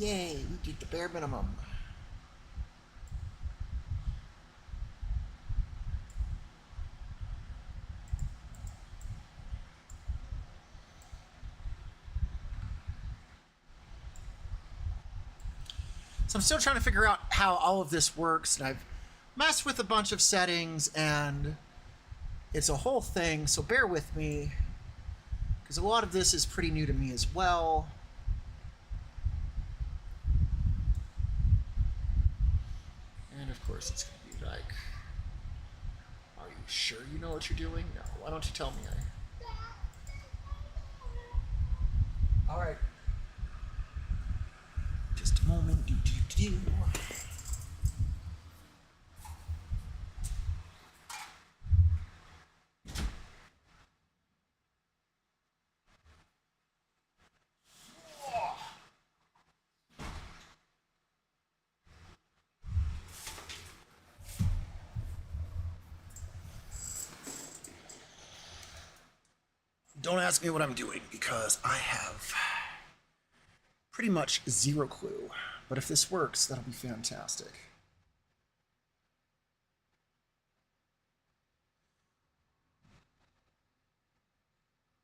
Yay, we get the bare minimum. So I'm still trying to figure out how all of this works, and I've messed with a bunch of settings, and it's a whole thing, so bear with me, because a lot of this is pretty new to me as well. And of course it's going to be like, are you sure you know what you're doing? No, why don't you tell me? Alright. Just a moment. Don't ask me what I'm doing, because I have pretty much zero clue. But if this works, that'll be fantastic.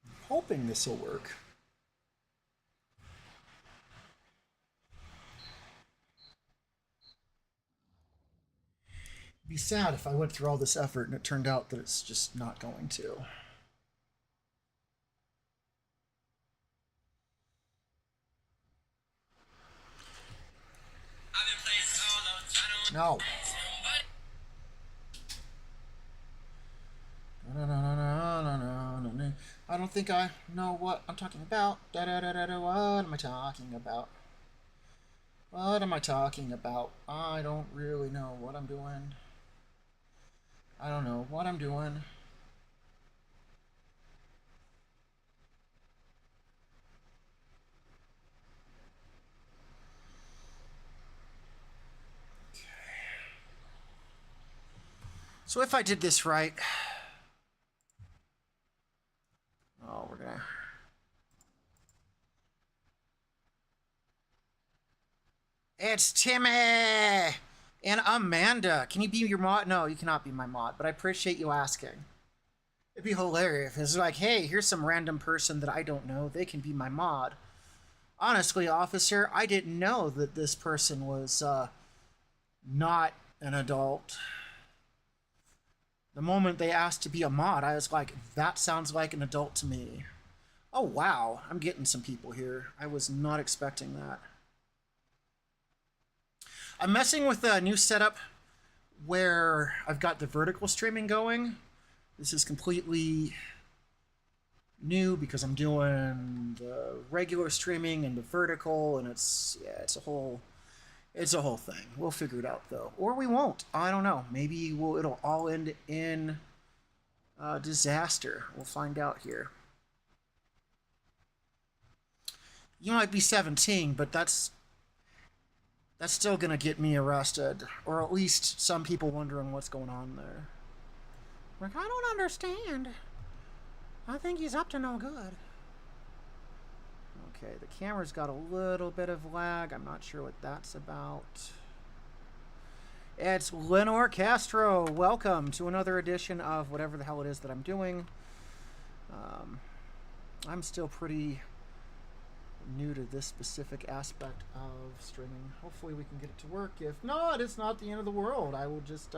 I'm hoping this will work. It'd be sad if I went through all this effort and it turned out that it's just not going to. No. I don't think I know what I'm talking about. What am I talking about? What am I talking about? I don't really know what I'm doing. I don't know what I'm doing. So if I did this right, oh, we're gonna. It's Timmy and Amanda. Can you be your mod? No, you cannot be my mod, but I appreciate you asking. It'd be hilarious if it's like, hey, here's some random person that I don't know. They can be my mod. Honestly, officer, I didn't know that this person was not an adult. The moment they asked to be a mod, I was like, that sounds like an adult to me. Oh, wow. I'm getting some people here. I was not expecting that. I'm messing with a new setup where I've got the vertical streaming going. This is completely new because I'm doing the regular streaming and the vertical, and it's a whole thing. We'll figure it out though, or we won't. I don't know. Maybe it'll all end in disaster. We'll find out here. You might be 17, but that's still gonna get me arrested, or at least some people wondering what's going on there. Like, I don't understand. I think he's up to no good. Okay, the camera's got a little bit of lag. I'm not sure what that's about. It's Lenore Castro. Welcome to another edition of whatever the hell it is that I'm doing. I'm still pretty new to this specific aspect of streaming. Hopefully we can get it to work. If not, it's not the end of the world. I will just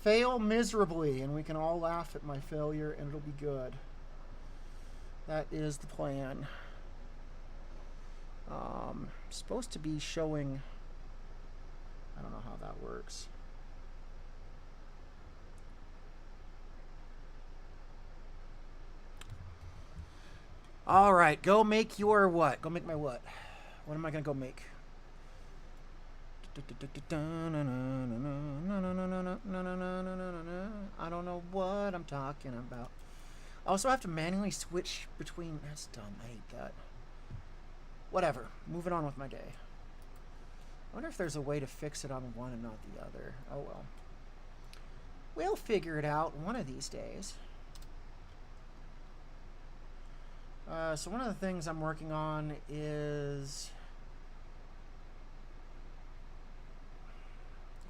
fail miserably, and we can all laugh at my failure, and it'll be good. That is the plan. Supposed to be showing. I don't know how that works. All right, go make your what? Go make my what? What am I gonna go make? I don't know what I'm talking about. I also have to manually switch between. That's dumb. I hate that. Whatever. Moving on with my day. I wonder if there's a way to fix it on one and not the other. Oh well. We'll figure it out one of these days. So one of the things I'm working on is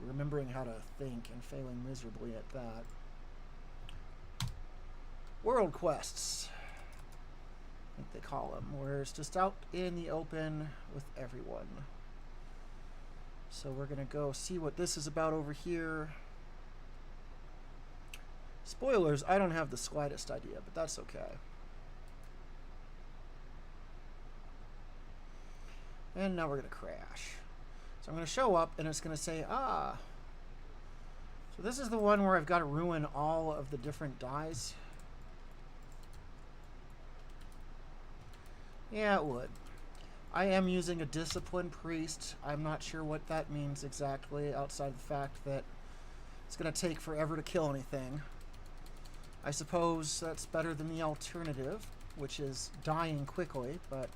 remembering how to think and failing miserably at that. World quests, I think they call them, where it's just out in the open with everyone. So we're going to go see what this is about over here. Spoilers, I don't have the slightest idea, but that's okay. And now we're going to crash. So I'm going to show up, and it's going to say, ah. So this is the one where I've got to ruin all of the different dies. Yeah, it would. I am using a disciplined priest. I'm not sure what that means exactly, outside the fact that it's going to take forever to kill anything. I suppose that's better than the alternative, which is dying quickly, but...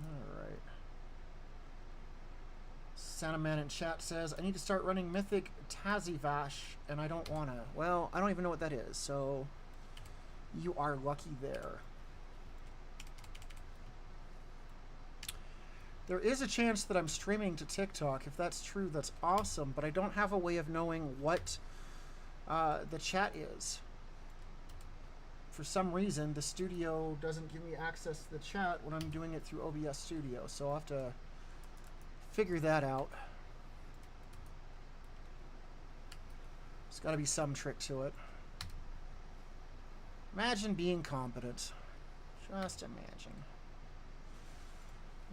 Alright. Sanaman in chat says, I need to start running Mythic Tazivash, and I don't want to. Well, I don't even know what that is, so... You are lucky there. There is a chance that I'm streaming to TikTok. If that's true, that's awesome, but I don't have a way of knowing what the chat is. For some reason, the studio doesn't give me access to the chat when I'm doing it through OBS Studio, so I'll have to figure that out. There's got to be some trick to it. Imagine being competent. Just imagine.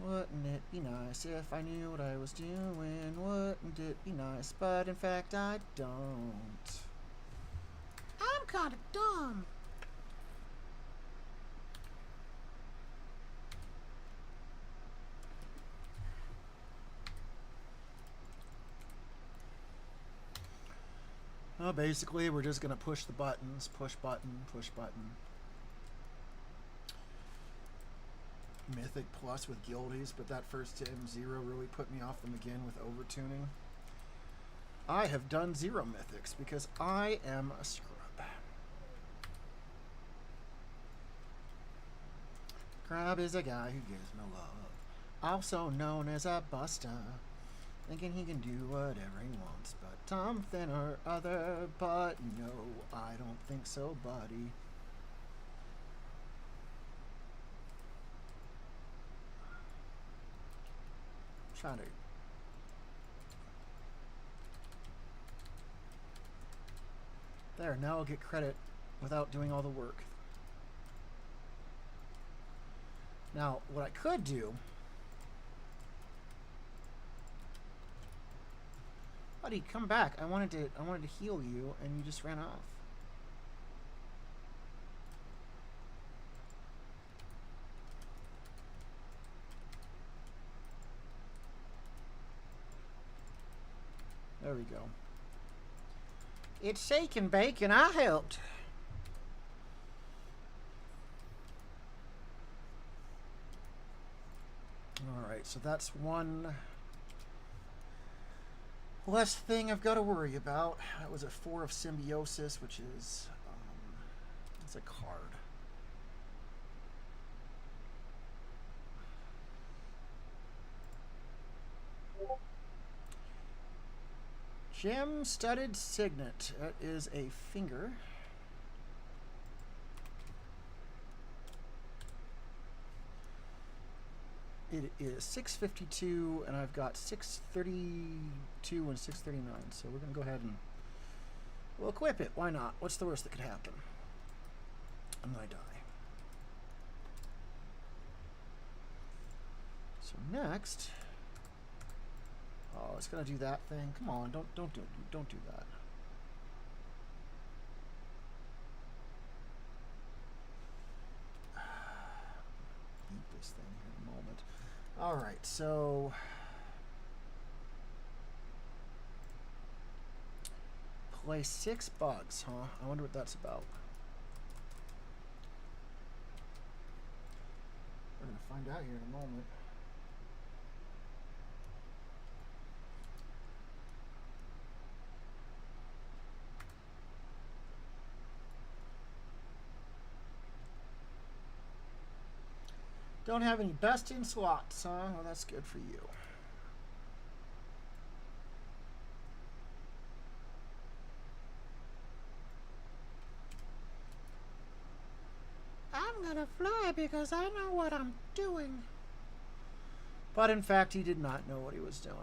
Wouldn't it be nice if I knew what I was doing? Wouldn't it be nice? But in fact, I don't. I'm kind of dumb. Well, basically, we're just going to push the buttons. Push button, push button. Mythic plus with guildies, but that first M0 really put me off them again with overtuning. I have done 0 mythics because I am a scrub. Crab is a guy who gives no love, also known as a buster, thinking he can do whatever he wants, but something or other, but no, I don't think so, buddy. Trying to there, now I'll get credit without doing all the work. Now, what I could do, buddy, come back. I wanted to heal you and you just ran off. There we go. It's shake and bake, and I helped. Alright, so that's one less thing I've got to worry about. That was a 4 of Symbiosis, which is it's a card. Gem-studded signet. That is a finger. It is 652, and I've got 632 and 639. So we're going to go ahead and we'll equip it. Why not? What's the worst that could happen? I'm going to die. So next... Oh, it's gonna do that thing. Come on, don't do that. Beat this thing here in a moment. All right, so play 6 bugs, huh? I wonder what that's about. We're gonna find out here in a moment. Don't have any best in slots, huh? Well, that's good for you. I'm gonna fly because I know what I'm doing. But in fact, he did not know what he was doing.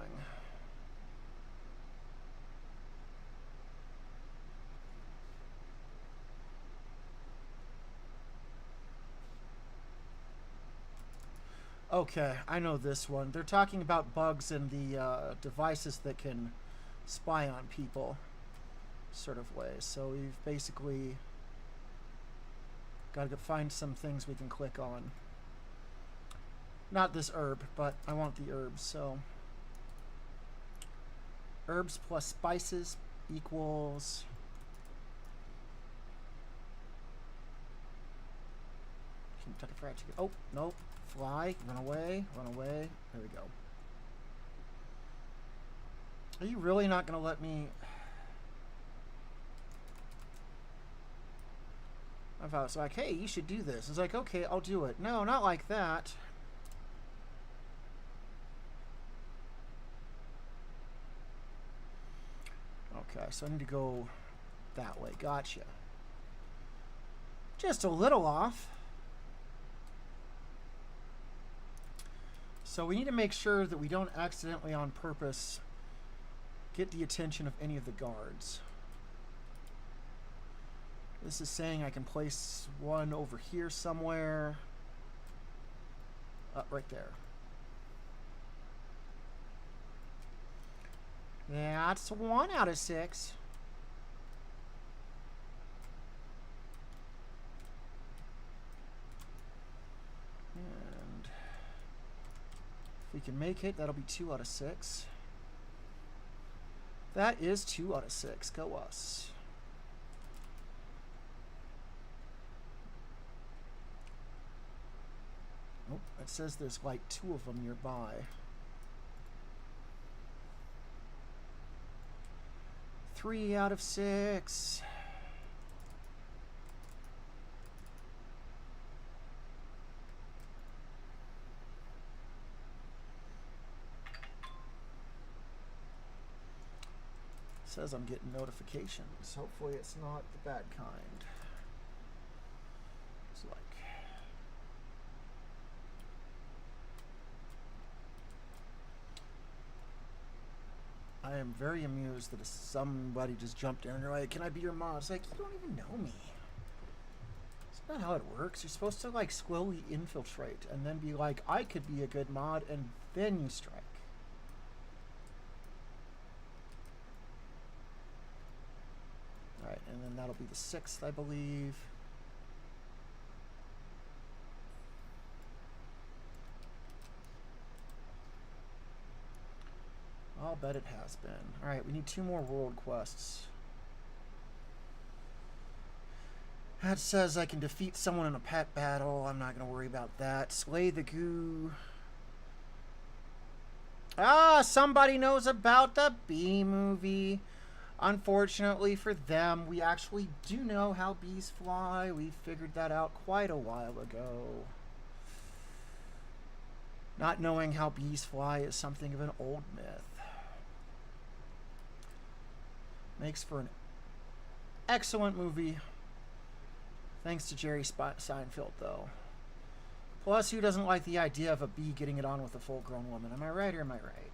Okay, I know this one. They're talking about bugs in the devices that can spy on people, sort of way. So we've basically got to find some things we can click on. Not this herb, but I want the herbs, so herbs plus spices equals Kentucky Fried Chicken. Oh, nope. Fly, run away, run away. There we go. Are you really not going to let me... I thought it was like, hey, you should do this. It's like, okay, I'll do it. No, not like that. Okay, so I need to go that way. Gotcha. Just a little off. So we need to make sure that we don't accidentally on purpose get the attention of any of the guards. This is saying I can place one over here somewhere. Right there. That's 1 out of 6. And if we can make it, that'll be 2 out of 6. That is 2 out of 6. Go us. Oh, it says there's like 2 of them nearby. Three out of 6. Says I'm getting notifications. Hopefully it's not the bad kind. It's like... I am very amused that somebody just jumped in and they're like, can I be your mod? It's like, you don't even know me. It's not how it works. You're supposed to like slowly infiltrate and then be like, I could be a good mod, and then you strike. Alright, and then that'll be the 6th, I believe. I'll bet it has been. Alright, we need 2 more world quests. That says I can defeat someone in a pet battle. I'm not going to worry about that. Slay the goo. Ah, somebody knows about the bee movie. Unfortunately for them, we actually do know how bees fly. We figured that out quite a while ago. Not knowing how bees fly is something of an old myth. Makes for an excellent movie. Thanks to Jerry Seinfeld, though. Plus, who doesn't like the idea of a bee getting it on with a full-grown woman? Am I right or am I right?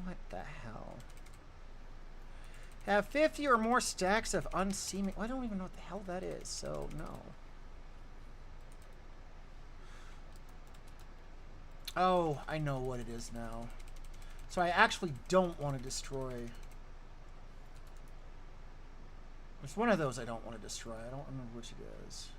What the hell? Have 50 or more stacks of unseeming... I don't even know what the hell that is, so no. Oh, I know what it is now. So I actually don't want to destroy... There's one of those I don't want to destroy. I don't remember which it is.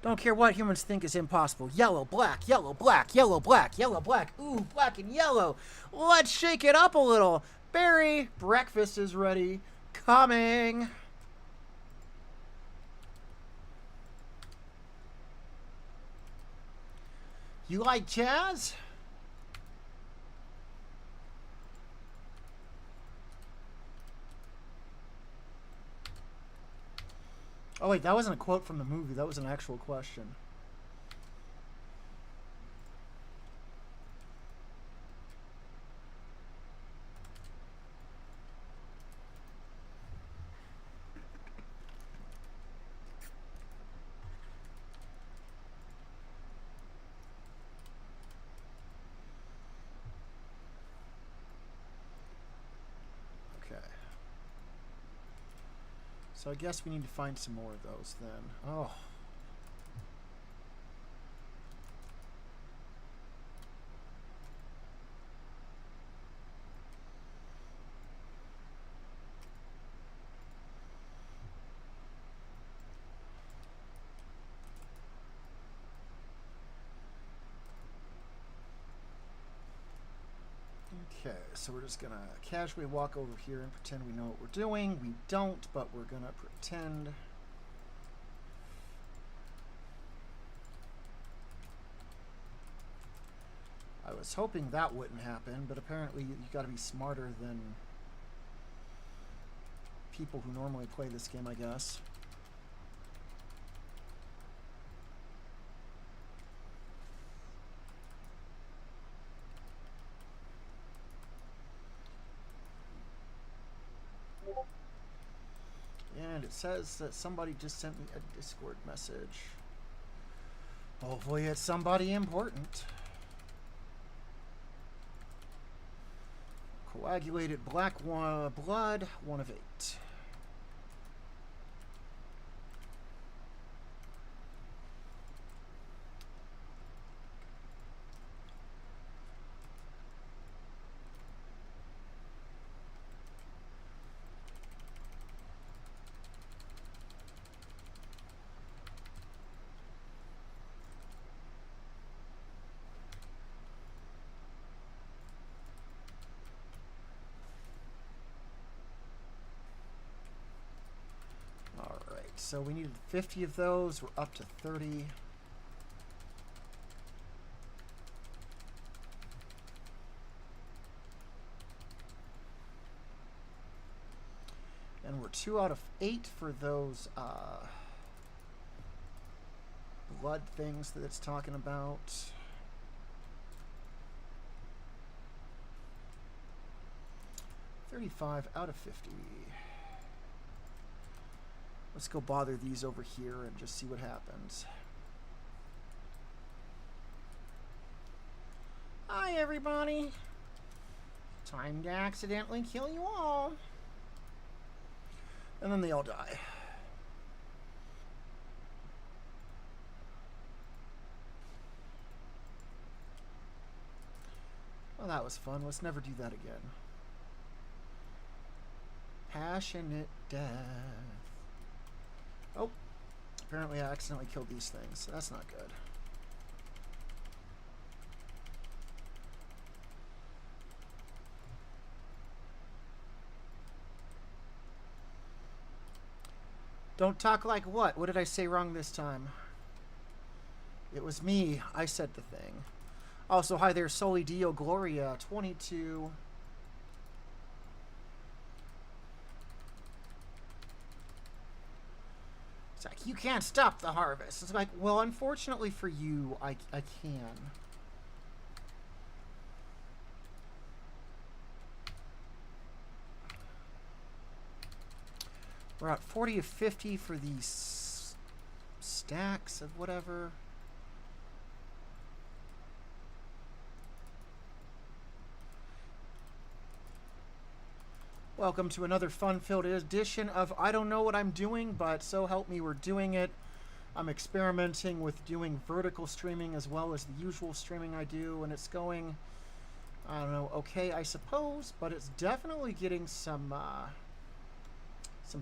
Don't care what humans think is impossible. Yellow, black, yellow, black, yellow, black, yellow, black. Ooh, black and yellow. Let's shake it up a little. Barry, breakfast is ready. Coming. You like jazz? Oh wait, that wasn't a quote from the movie. That was an actual question. Okay. So I guess we need to find some more of those then. Oh. Okay, so we're just gonna casually walk over here and pretend we know what we're doing. We don't, but we're gonna pretend. I was hoping that wouldn't happen, but apparently you gotta be smarter than people who normally play this game, I guess. And it says that somebody just sent me a Discord message. Hopefully it's somebody important. Coagulated black blood, 1 of 8. So we needed 50 of those. We're up to 30. And we're 2 out of 8 for those blood things that it's talking about. $35 out of 50. Let's go bother these over here and just see what happens. Hi, everybody. Time to accidentally kill you all. And then they all die. Well, that was fun. Let's never do that again. Passionate death. Oh, apparently I accidentally killed these things. That's not good. Don't talk like what? What did I say wrong this time? It was me. I said the thing. Also, hi there, Soli Dio Gloria, 22. It's like, you can't stop the harvest. It's like, well, unfortunately for you, I can. We're at 40 of 50 for these stacks of whatever. Welcome to another fun-filled edition of I don't know what I'm doing, but so help me, we're doing it. I'm experimenting with doing vertical streaming as well as the usual streaming I do, and it's going, I don't know, okay, I suppose, but it's definitely getting some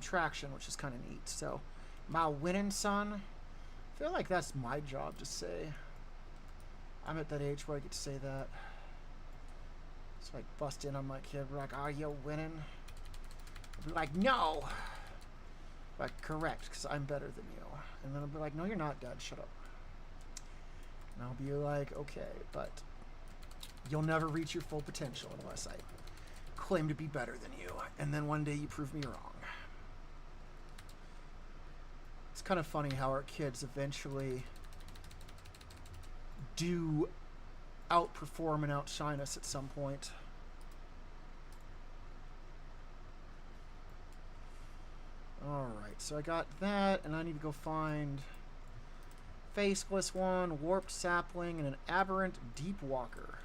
traction, which is kind of neat. So, my winning, son. I feel like that's my job to say. I'm at that age where I get to say that. So I bust in on my kid, like, are you winning? I'll be like, no. Like, correct, because I'm better than you. And then I'll be like, no, you're not, Dad. Shut up. And I'll be like, okay, but you'll never reach your full potential unless I claim to be better than you. And then one day you prove me wrong. It's kind of funny how our kids eventually do outperform and outshine us at some point. Alright, so I got that, and I need to go find Faceless One, Warped Sapling, and an Aberrant Deep Walker.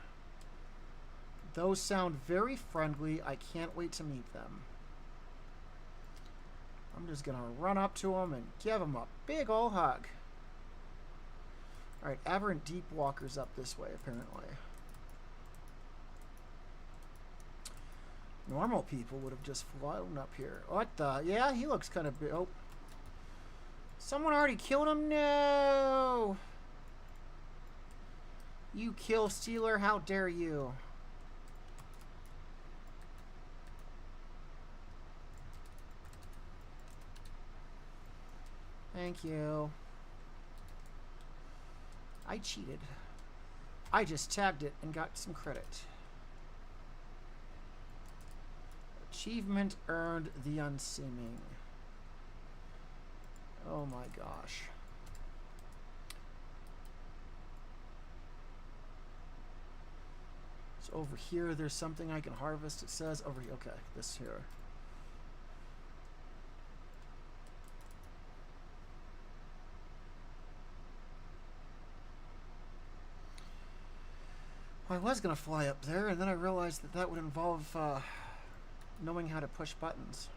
Those sound very friendly. I can't wait to meet them. I'm just going to run up to them and give them a big ol' hug. Alright, Aberrant Deep Walker's up this way, apparently. Normal people would have just flown up here. What the? Yeah, he looks kind of big. Oh. Someone already killed him? No! You kill stealer, how dare you? Thank you. I cheated. I just tagged it and got some credit. Achievement earned the unseeming. Oh my gosh. So over here there's something I can harvest. It says over here. Okay, this here. I was going to fly up there, and then I realized that that would involve knowing how to push buttons.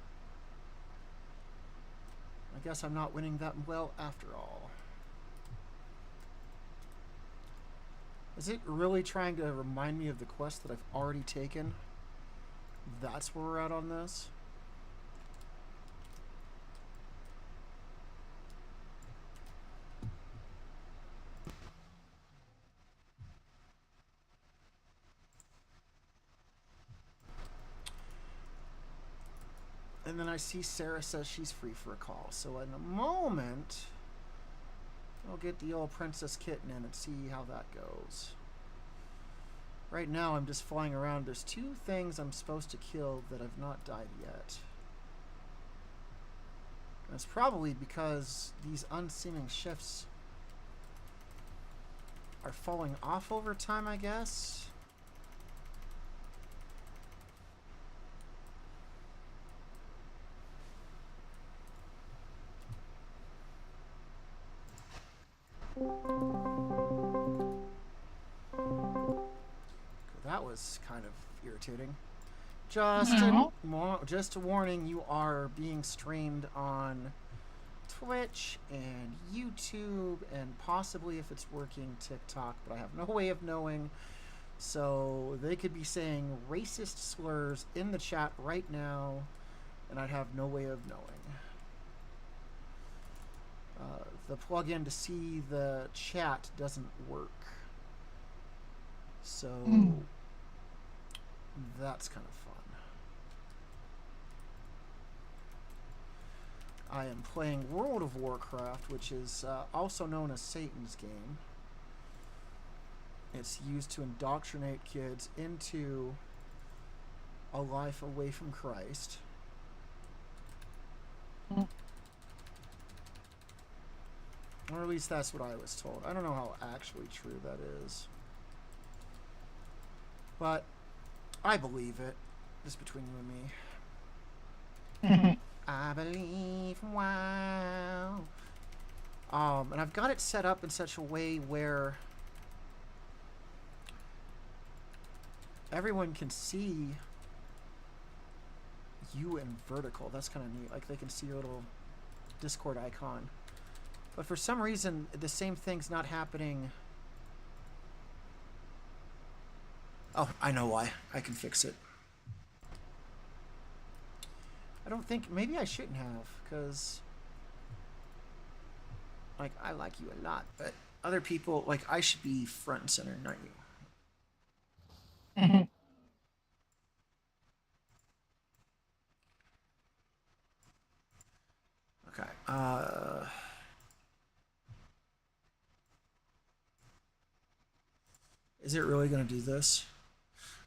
I guess I'm not winning that well after all. Is it really trying to remind me of the quest that I've already taken? That's where we're at on this? And then I see Sarah says she's free for a call. So in a moment, I'll get the old Princess Kitten in and see how that goes. Right now, I'm just flying around. There's two things I'm supposed to kill that have not died yet. And it's probably because these unseeming shifts are falling off over time, I guess. That was kind of irritating. Just a warning, you are being streamed on Twitch and YouTube and possibly, if it's working, TikTok, but I have no way of knowing. So they could be saying racist slurs in the chat right now, and I'd have no way of knowing. The plugin to see the chat doesn't work. So that's kind of fun. I am playing World of Warcraft, which is also known as Satan's game. It's used to indoctrinate kids into a life away from Christ. Or at least that's what I was told. I don't know how actually true that is. But I believe it. Just between you and me. I believe, wow. And I've got it set up in such a way where everyone can see you in vertical. That's kind of neat. Like they can see your little Discord icon. But for some reason, the same thing's not happening. Oh, I know why. I can fix it. I don't think... Maybe I shouldn't have, because... Like, I like you a lot, but other people... Like, I should be front and center, not you. Okay, Is it really going to do this?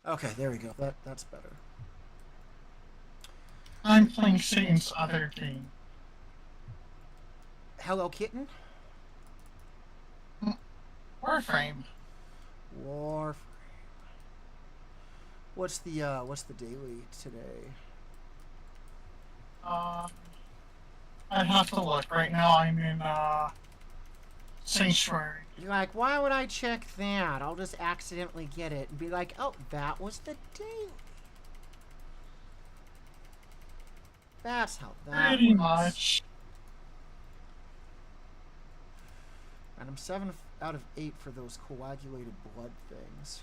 Okay, there we go. That's better. I'm playing Satan's other game. Hello, kitten. Warframe. Warframe. What's the daily today? I'd have to look. Right now I'm in Sanctuary. You're like, why would I check that? I'll just accidentally get it and be like, oh, that was the daily. That's how that Pretty works. much. And I'm 7 out of 8 for those coagulated blood things.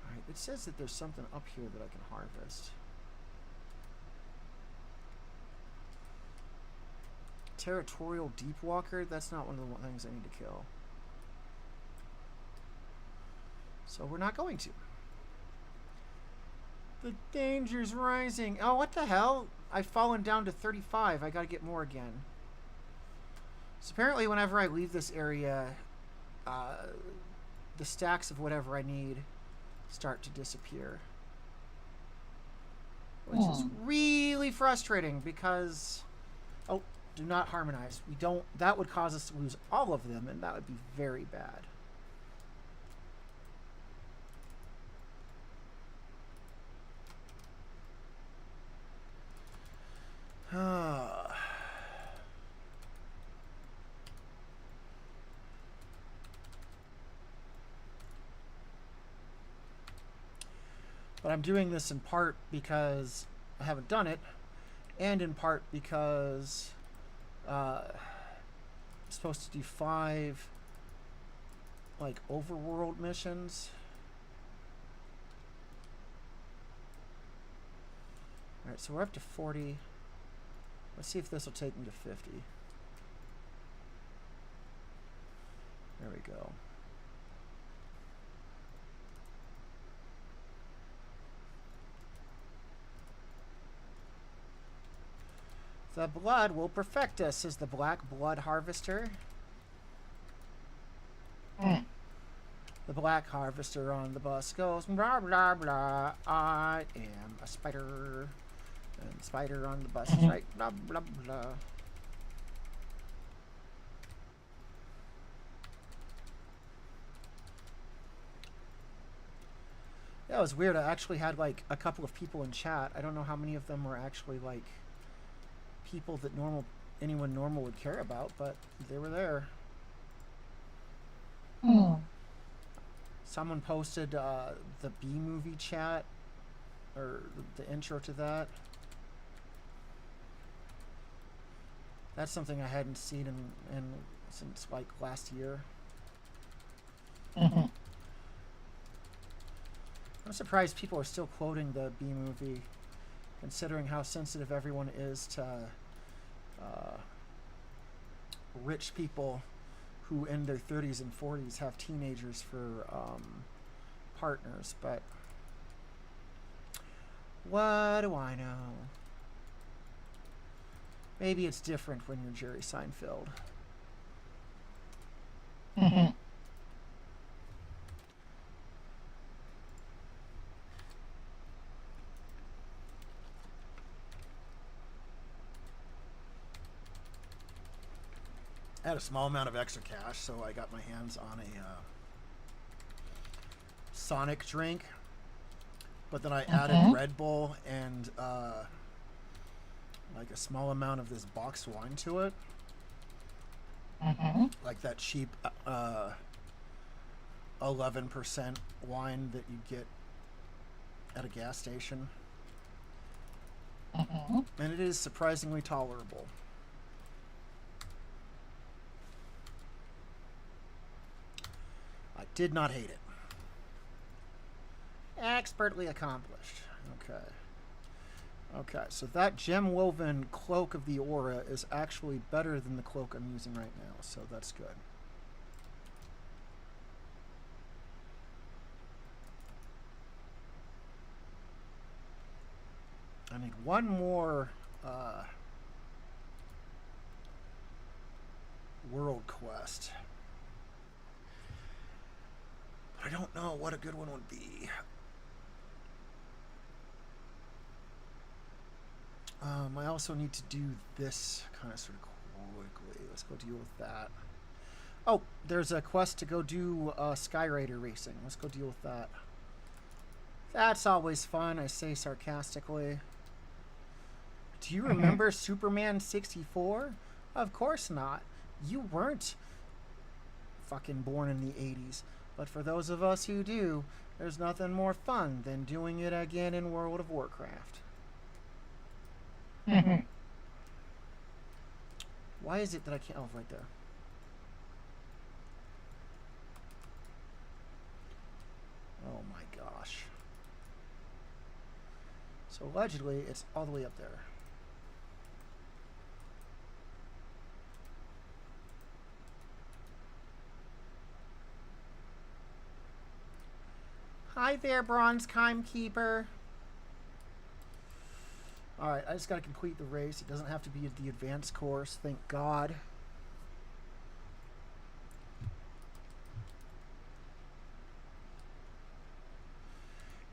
Alright, it says that there's something up here that I can harvest. Territorial Deepwalker? That's not one of the things I need to kill. So we're not going to. The danger's rising. Oh, what the hell? I've fallen down to 35. I gotta get more again. So apparently whenever I leave this area, the stacks of whatever I need start to disappear. Which is really frustrating because... Oh, do not harmonize. We don't... That would cause us to lose all of them, and that would be very bad. But I'm doing this in part because I haven't done it, and in part because I'm supposed to do 5 like overworld missions. Alright, so we're up to 40. Let's see if this will take me to 50. There we go. The blood will perfect us, says the Black Blood Harvester. The Black Harvester on the bus goes, blah, blah, blah, I am a spider. And the spider on the bus is right, blah, blah, blah. Yeah, it was weird. I actually had, like, a couple of people in chat. I don't know how many of them were actually, like, people that anyone normal would care about, but they were there. Someone posted the B-movie chat, or the intro to that. That's something I hadn't seen in since like last year. I'm surprised people are still quoting the B-movie, considering how sensitive everyone is to rich people who in their 30s and 40s have teenagers for partners. But what do I know? Maybe it's different when you're Jerry Seinfeld. I had a small amount of extra cash, so I got my hands on a Sonic drink. But then I added Red Bull and like a small amount of this boxed wine to it. Like that cheap 11% wine that you get at a gas station. And it is surprisingly tolerable. I did not hate it. Expertly accomplished. Okay. Okay, so that gem-woven cloak of the aura is actually better than the cloak I'm using right now, so that's good. I need one more world quest. I don't know what a good one would be. I also need to do this kind of sort of quickly. Let's go deal with that. Oh, there's a quest to go do Skyraider racing. Let's go deal with that. That's always fun, I say sarcastically. Do you remember Superman 64? Of course not. You weren't fucking born in the 80s. But for those of us who do, there's nothing more fun than doing it again in World of Warcraft. Why is it that I can't... Oh, right there. Oh my gosh. So allegedly, it's all the way up there. Hi there, Bronze Timekeeper. Alright, I just gotta complete the race. It doesn't have to be the advanced course, thank God.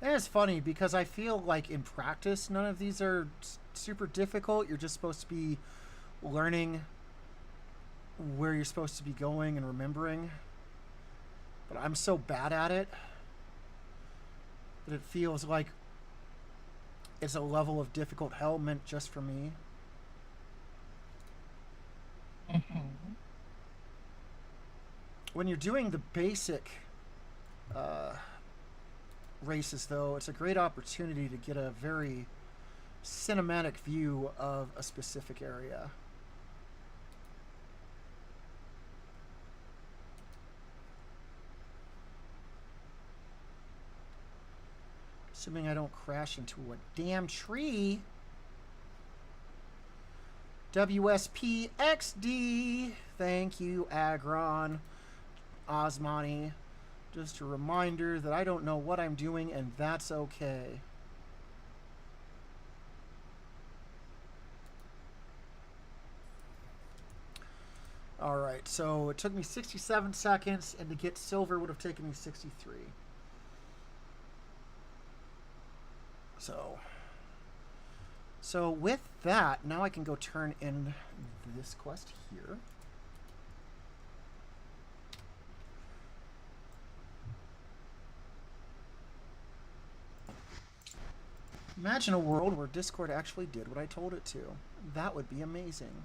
And it's funny because I feel like in practice, none of these are super difficult. You're just supposed to be learning where you're supposed to be going and remembering. But I'm so bad at it that it feels like it's a level of difficult hell meant just for me. When you're doing the basic races, though, it's a great opportunity to get a very cinematic view of a specific area. Assuming I don't crash into a damn tree. WSPXD. Thank you, Agron. Osmani. Just a reminder that I don't know what I'm doing, and that's okay. Alright, so it took me 67 seconds, and to get silver would have taken me 63. So with that, now I can go turn in this quest here. Imagine a world where Discord actually did what I told it to. That would be amazing.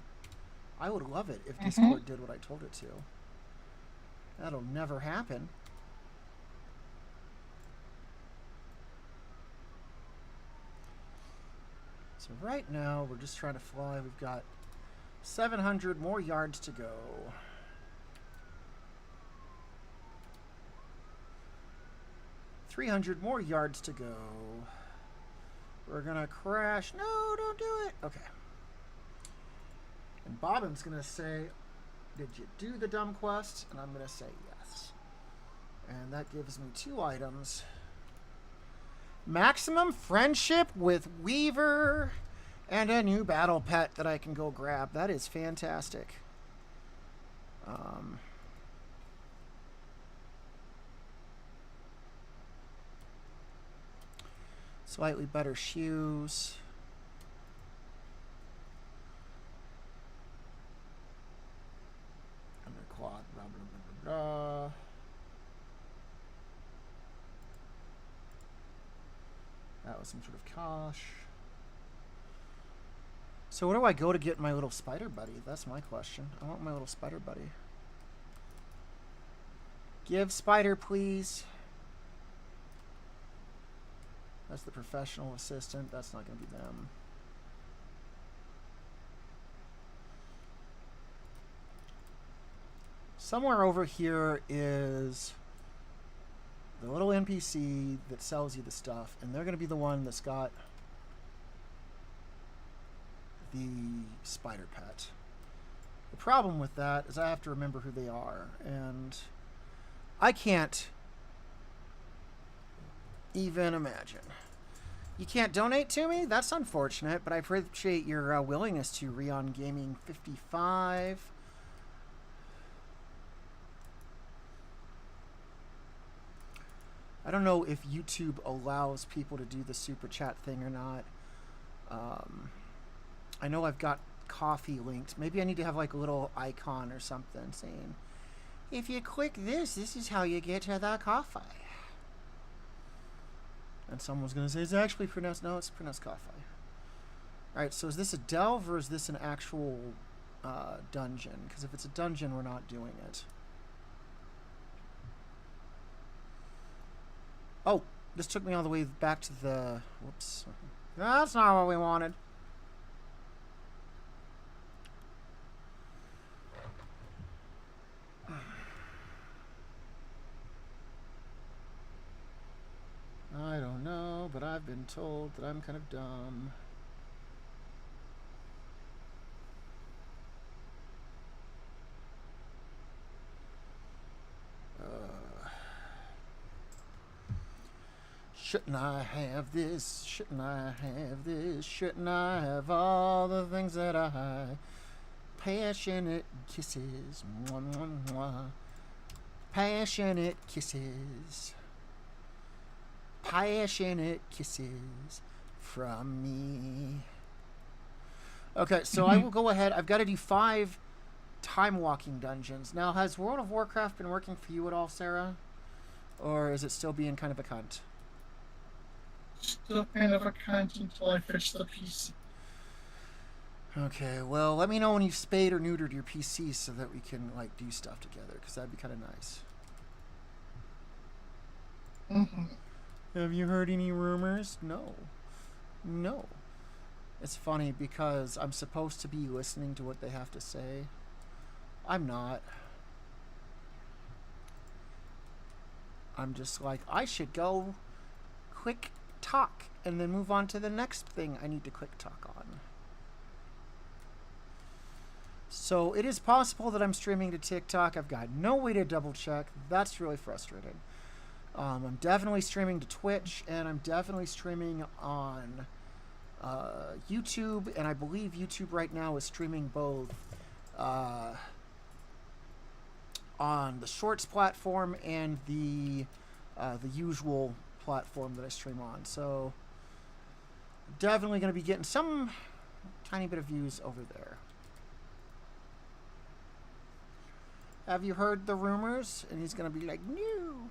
I would love it if Discord did what I told it to. That'll never happen. So right now, we're just trying to fly. We've got 700 more yards to go. $300 more yards to go. We're gonna crash. No, don't do it. Okay. And Bobbin's gonna say, did you do the dumb quest? And I'm gonna say yes. And that gives me 2 items. Maximum friendship with Weaver and a new battle pet that I can go grab. That is fantastic. Slightly better shoes. Underquad, blah, blah, blah, blah, blah. That was some sort of Kosh. So where do I go to get my little spider buddy? That's my question. I want my little spider buddy. Give spider, please. That's the professional assistant. That's not going to be them. Somewhere over here is the little NPC that sells you the stuff, and they're going to be the one that's got the spider pet. The problem with that is I have to remember who they are, and I can't even imagine. You can't donate to me? That's unfortunate, but I appreciate your willingness to. Rion Gaming 55. I don't know if YouTube allows people to do the super chat thing or not. I know I've got coffee linked. Maybe I need to have like a little icon or something saying, if you click this is how you get to the coffee. And someone's going to say, it's actually pronounced, no, it's pronounced coffee. Alright, so is this a delve or is this an actual dungeon? Because if it's a dungeon, we're not doing it. Oh, this took me all the way back to the... Whoops. That's not what we wanted. I don't know, but I've been told that I'm kind of dumb. Shouldn't I have this? Shouldn't I have this? Shouldn't I have all the things that I... Passionate kisses. Mwah, mwah, mwah. Passionate kisses. Passionate kisses from me. Okay, so I will go ahead. I've got to do 5 time walking dungeons. Now, has World of Warcraft been working for you at all, Sarah? Or is it still being kind of a cunt? Still kind of a cunt until I fix the PC. Okay, well, let me know when you've spayed or neutered your PC so that we can, like, do stuff together, because that'd be kind of nice. Have you heard any rumors? No. No. It's funny because I'm supposed to be listening to what they have to say. I'm not. I'm just like, I should go quick talk and then move on to the next thing I need to quick talk on. So it is possible that I'm streaming to TikTok. I've got no way to double check. That's really frustrating. I'm definitely streaming to Twitch, and I'm definitely streaming on YouTube, and I believe YouTube right now is streaming both on the Shorts platform and the usual platform that I stream on. So definitely going to be getting some tiny bit of views over there. Have you heard the rumors? And he's going to be like, no.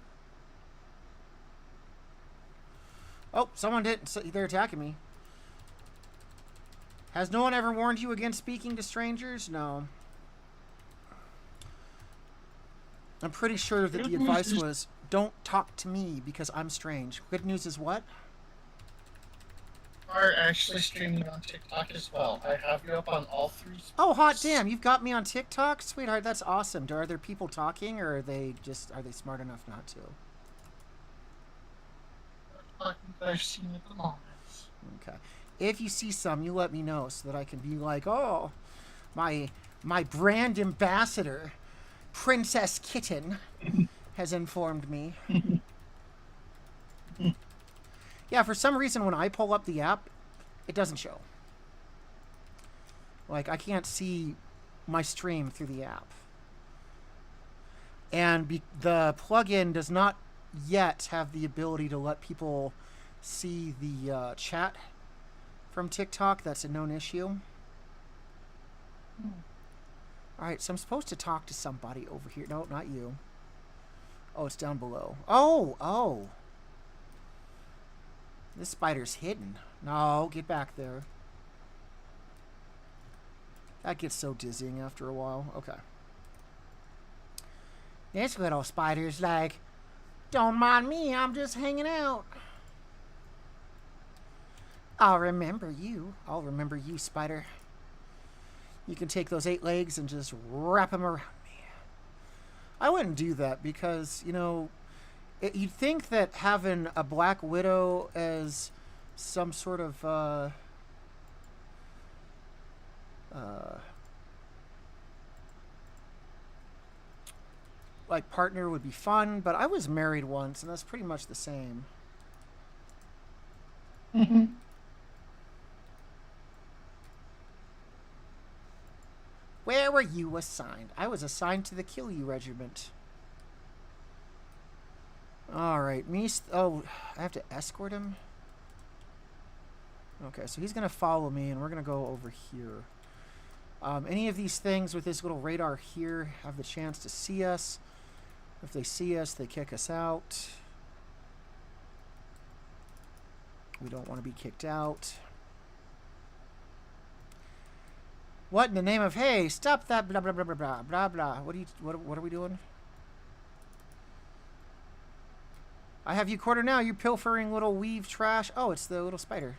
Oh, someone did. They're attacking me. Has no one ever warned you against speaking to strangers? No. I'm pretty sure that the advice was, don't talk to me because I'm strange. Good news is what? Are actually streaming on TikTok as well. I have you up on all 3. Oh, hot damn! You've got me on TikTok, sweetheart. That's awesome. Are there people talking, or are they smart enough not to? I've seen at the moment. Okay. If you see some, you let me know so that I can be like, oh, my brand ambassador, Princess Kitten, has informed me. Yeah, for some reason when I pull up the app, it doesn't show. Like, I can't see my stream through the app. And the plugin does not yet have the ability to let people see the chat from TikTok. That's a known issue. Alright, so I'm supposed to talk to somebody over here. No, not you. Oh, it's down below. Oh! This spider's hidden. No, get back there. That gets so dizzying after a while. Okay. This little spider's like, don't mind me, I'm just hanging out. I'll remember you. I'll remember you, spider. You can take those 8 legs and just wrap them around me. I wouldn't do that because, you know, you'd think that having a Black Widow as some sort of like partner would be fun, but I was married once, and that's pretty much the same. Where were you assigned? I was assigned to the Kill You Regiment. Alright, oh, I have to escort him? Okay, so he's going to follow me, and we're going to go over here. Any of these things with this little radar here have the chance to see us. If they see us, they kick us out. We don't want to be kicked out. What in the name of, hey, stop that blah, blah, blah, blah, blah, blah, blah. What are we doing? I have you cornered now, you pilfering little weave trash. Oh, it's the little spider.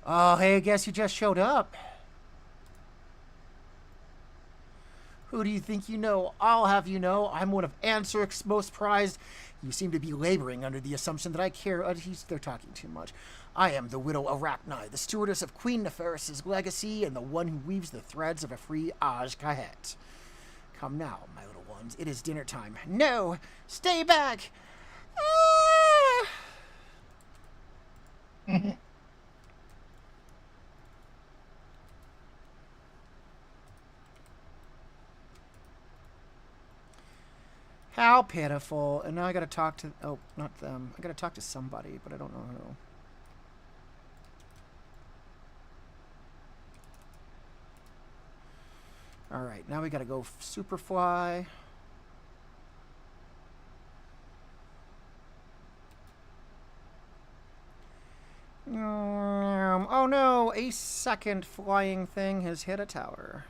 Oh, hey, I guess you just showed up. Who do you think you know? I'll have you know, I'm one of Ansric's most prized. You seem to be laboring under the assumption that I care. They're talking too much. I am the widow Arachni, the stewardess of Queen Neferis's legacy, and the one who weaves the threads of a free Aj Kahet. Come now, my little ones. It is dinner time. No! Stay back! Ah! How pitiful. And now I gotta talk to... Oh, not them. I gotta talk to somebody, but I don't know who. Alright, now we gotta go Superfly. Oh no, a second flying thing has hit a tower.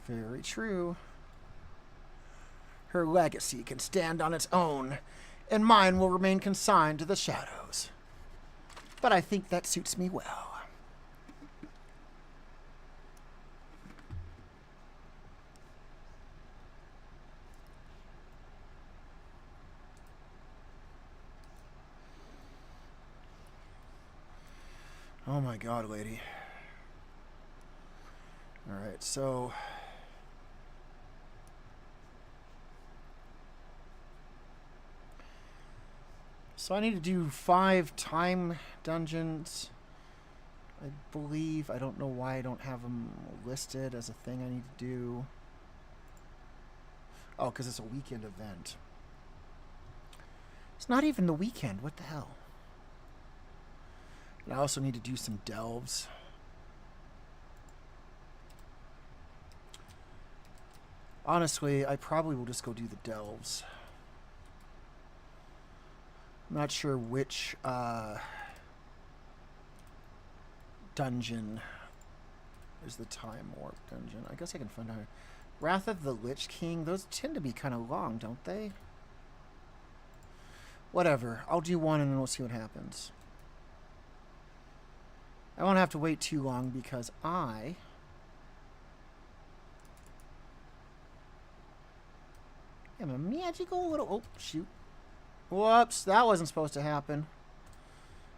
Very true. Her legacy can stand on its own, and mine will remain consigned to the shadows. But I think that suits me well. Oh my god, lady. Alright, so... So I need to do 5 time dungeons, I believe. I don't know why I don't have them listed as a thing I need to do. Oh, because it's a weekend event. It's not even the weekend. What the hell? And I also need to do some delves. Honestly, I probably will just go do the delves. I'm not sure which dungeon is the time warp dungeon. I guess I can find out. Wrath of the Lich King. Those tend to be kind of long, don't they? Whatever. I'll do one and then we'll see what happens. I won't have to wait too long because I am a magical little... Oh, shoot. Whoops, that wasn't supposed to happen.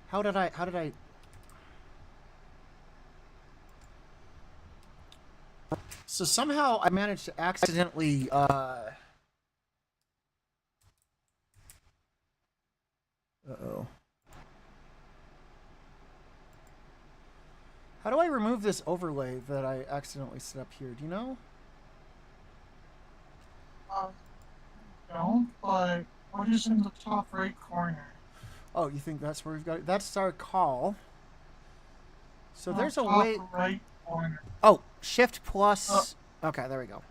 How did I... So somehow I managed to accidentally, Uh-oh. How do I remove this overlay that I accidentally set up here? Do you know? No, but what is in the top right corner? Oh, you think that's where we've got it? That's our call. So there's a top way... right corner. Oh, Shift plus... Okay, there we go.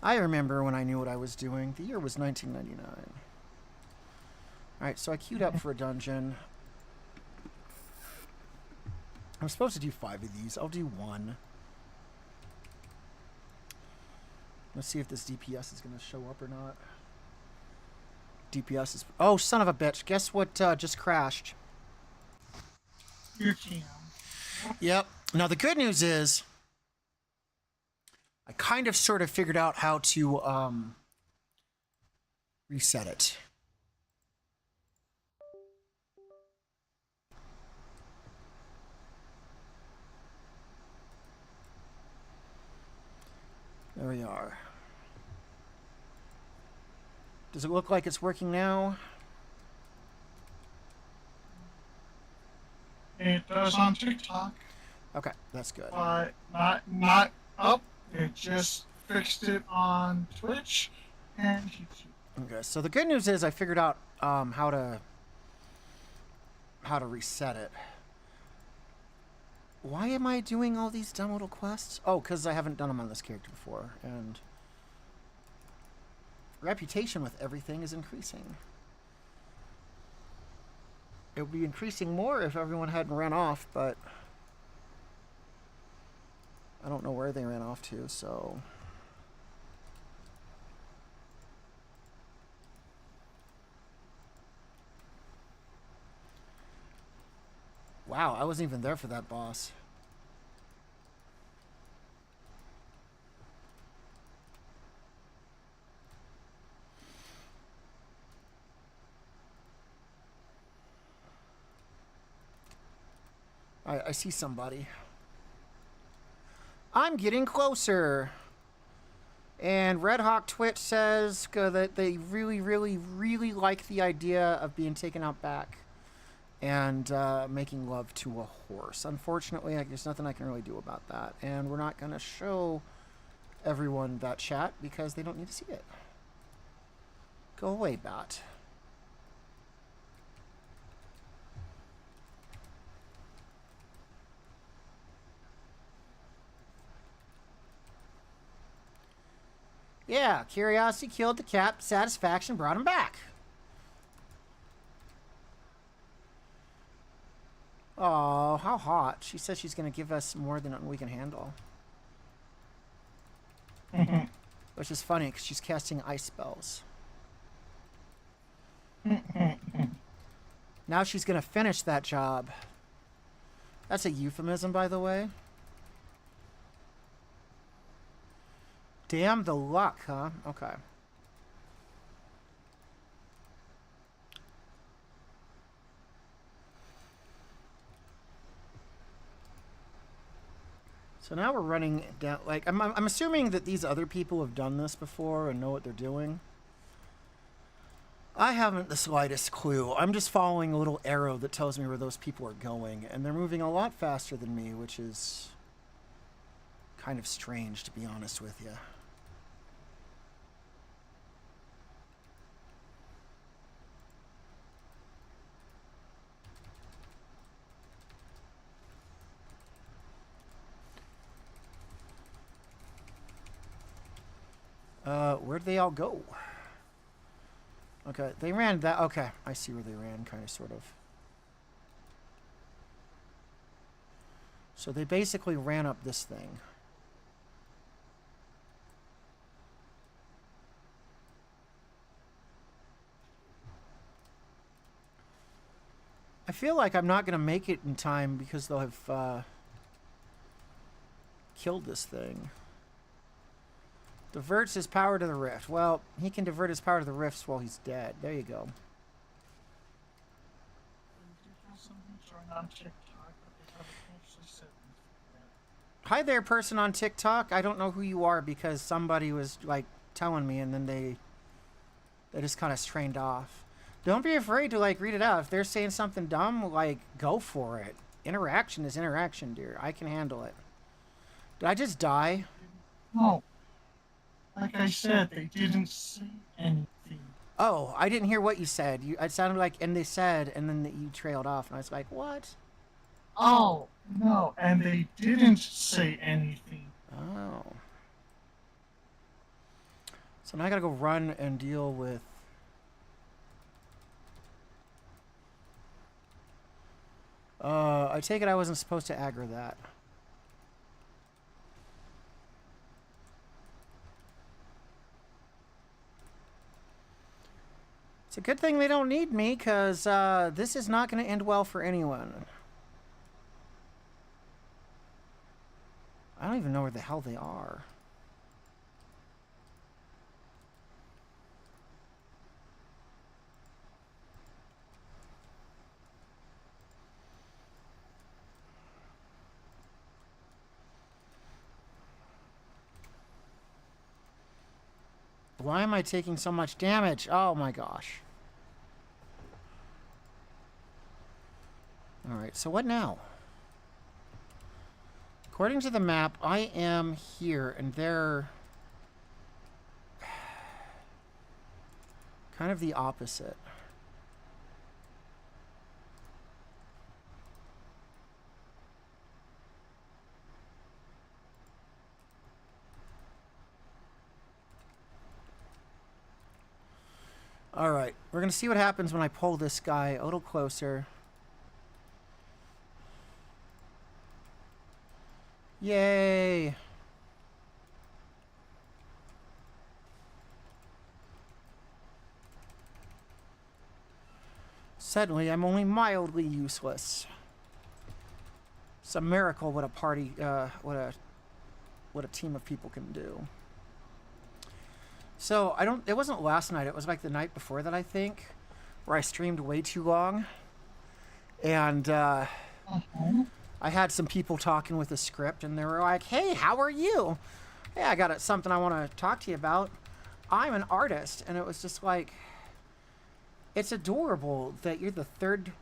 I remember when I knew what I was doing. The year was 1999. Alright, so I queued up for a dungeon. I'm supposed to do 5 of these. I'll do 1. Let's see if this DPS is going to show up or not. DPS is... Oh, son of a bitch. Guess what just crashed? Your team. Yep. Now, the good news is... I kind of sort of figured out how to reset it. There we are. Does it look like it's working now? It does on TikTok, Okay, that's good. but not up. It just fixed it on Twitch and YouTube. Okay, so the good news is I figured out how to reset it. Why am I doing all these dumb little quests? Oh, because I haven't done them on this character before, and reputation with everything is increasing. It would be increasing more if everyone hadn't ran off, but I don't know where they ran off to, so... Wow, I wasn't even there for that boss. I see somebody. I'm getting closer. And Red Hawk Twitch says that they really, really, really like the idea of being taken out back and making love to a horse. Unfortunately, there's nothing I can really do about that. And we're not going to show everyone that chat because they don't need to see it. Go away, bot. Yeah, curiosity killed the cat, satisfaction brought him back. Oh, how hot. She says she's going to give us more than we can handle. Which is funny, because she's casting ice spells. Now she's going to finish that job. That's a euphemism, by the way. Damn the luck, huh? Okay. So now we're running down, like, I'm assuming that these other people have done this before and know what they're doing. I haven't the slightest clue. I'm just following a little arrow that tells me where those people are going, and they're moving a lot faster than me, which is kind of strange, to be honest with you. Where'd they all go? Okay, they ran that. Okay, I see where they ran, kind of, sort of. So they basically ran up this thing. I feel like I'm not going to make it in time because they'll have killed this thing. Diverts his power to the rift. Well, he can divert his power to the rifts while he's dead. There you go. Hi there, person on TikTok. I don't know who you are because somebody was like telling me and then they just kind of strained off. Don't be afraid to like read it out. If they're saying something dumb, like go for it. Interaction is interaction, dear. I can handle it. Did I just die? No. Like I said, they didn't say anything. Oh, I didn't hear what you said. It sounded like, and they said, and then you trailed off, and I was like, what? Oh, no, and they didn't say anything. Oh. So now I gotta go run and deal with... I take it I wasn't supposed to aggro that. It's a good thing they don't need me, because this is not going to end well for anyone. I don't even know where the hell they are. Why am I taking so much damage? Oh my gosh. Alright, so what now? According to the map, I am here, and they're kind of the opposite. Alright, we're going to see what happens when I pull this guy a little closer. Yay! Suddenly, I'm only mildly useless. It's a miracle what a party, what a team of people can do. So, it wasn't last night, it was like the night before that, I think, where I streamed way too long. And, I had some people talking with a script, and they were like, hey, how are you? Hey, I got something I want to talk to you about. I'm an artist. And it was just like, it's adorable that you're the third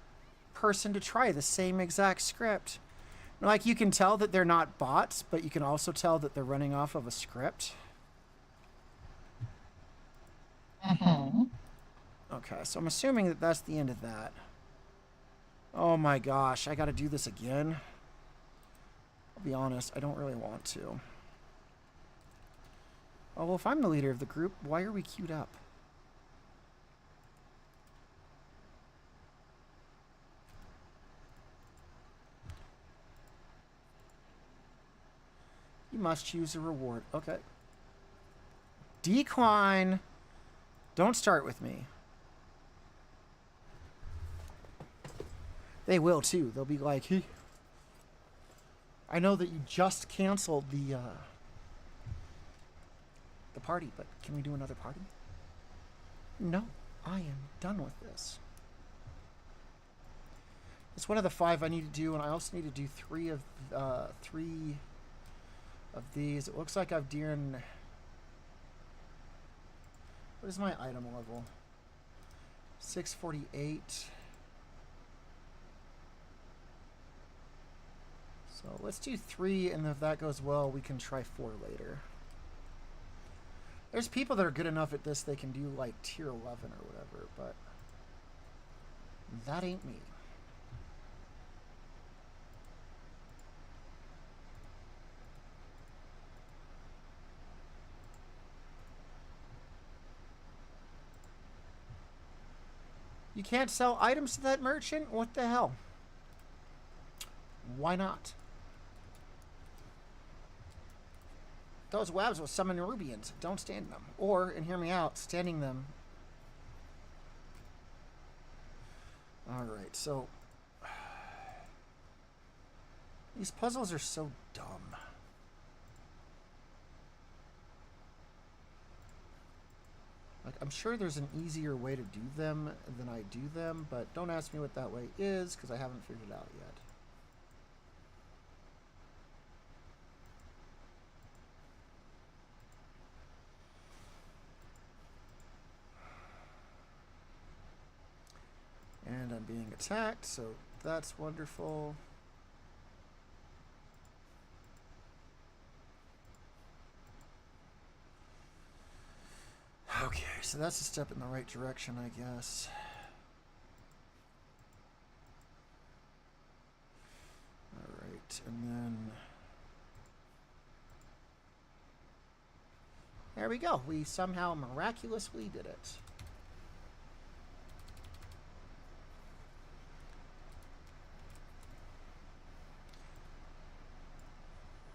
person to try the same exact script. Like, you can tell that they're not bots, but you can also tell that they're running off of a script. Okay, so I'm assuming that that's the end of that. Oh my gosh, I gotta do this again. I'll be honest, I don't really want to. Oh, well, if I'm the leader of the group, why are we queued up? You must choose a reward. Okay. Decline. Don't start with me. They will too. They'll be like, hey, I know that you just canceled the party, but can we do another party? No, I am done with this. It's one of the 5 I need to do, and I also need to do 3 of these. It looks like I've done. What is my item level? 648. So let's do 3, and if that goes well, we can try 4 later. There's people that are good enough at this they can do like tier 11 or whatever, but that ain't me. You can't sell items to that merchant? What the hell? Why not? Those webs will summon Rubians. Don't stand them. Or, and hear me out, standing them. Alright, so these puzzles are so dumb. Like, I'm sure there's an easier way to do them than I do them, but don't ask me what that way is, because I haven't figured it out yet. And I'm being attacked, so that's wonderful. Okay, so that's a step in the right direction, I guess. Alright, and then there we go. We somehow miraculously did it.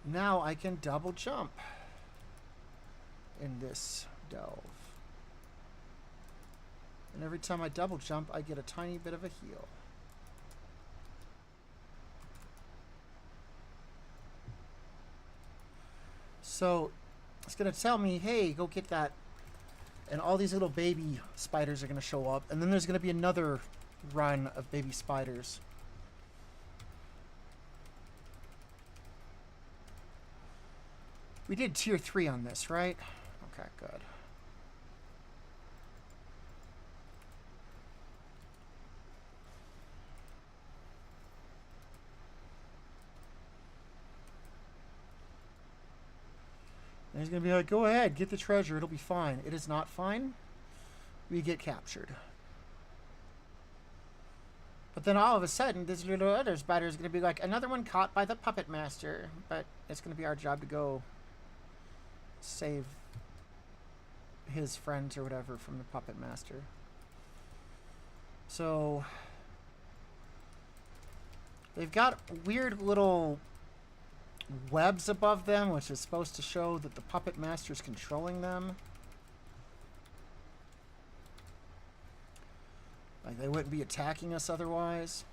Now I can double jump in this delve. And every time I double jump, I get a tiny bit of a heal. So it's going to tell me, hey, go get that. And all these little baby spiders are going to show up. And then there's going to be another run of baby spiders. We did tier 3 on this, right? Okay, good. And he's going to be like, go ahead, get the treasure. It'll be fine. It is not fine. We get captured. But then all of a sudden, this little other spider is going to be like, another one caught by the puppet master. But it's going to be our job to go save his friends or whatever from the puppet master. So they've got weird little webs above them, which is supposed to show that the puppet master is controlling them. Like they wouldn't be attacking us otherwise.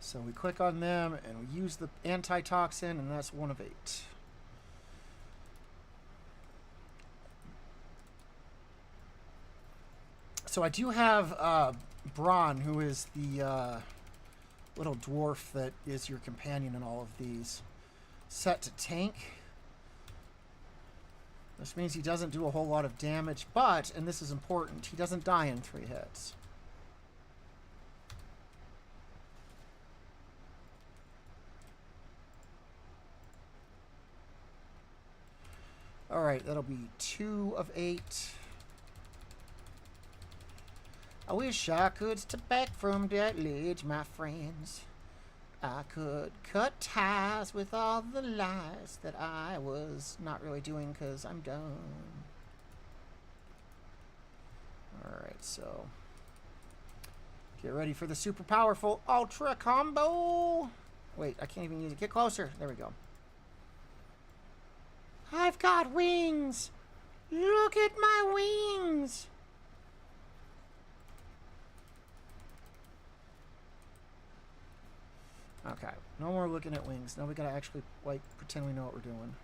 So we click on them and we use the antitoxin, and that's 1 of 8. So I do have Braun, who is the little dwarf that is your companion in all of these, set to tank. This means he doesn't do a whole lot of damage, but, and this is important, he doesn't die in 3 hits. Alright, that'll be 2 of 8. I wish I could step back from that ledge, my friends. I could cut ties with all the lies that I was not really doing because I'm done. Alright, so get ready for the super powerful ultra combo. Wait, I can't even use it. Get closer. There we go. I've got wings. Look at my wings. Okay, no more looking at wings. Now we gotta actually, like, pretend we know what we're doing.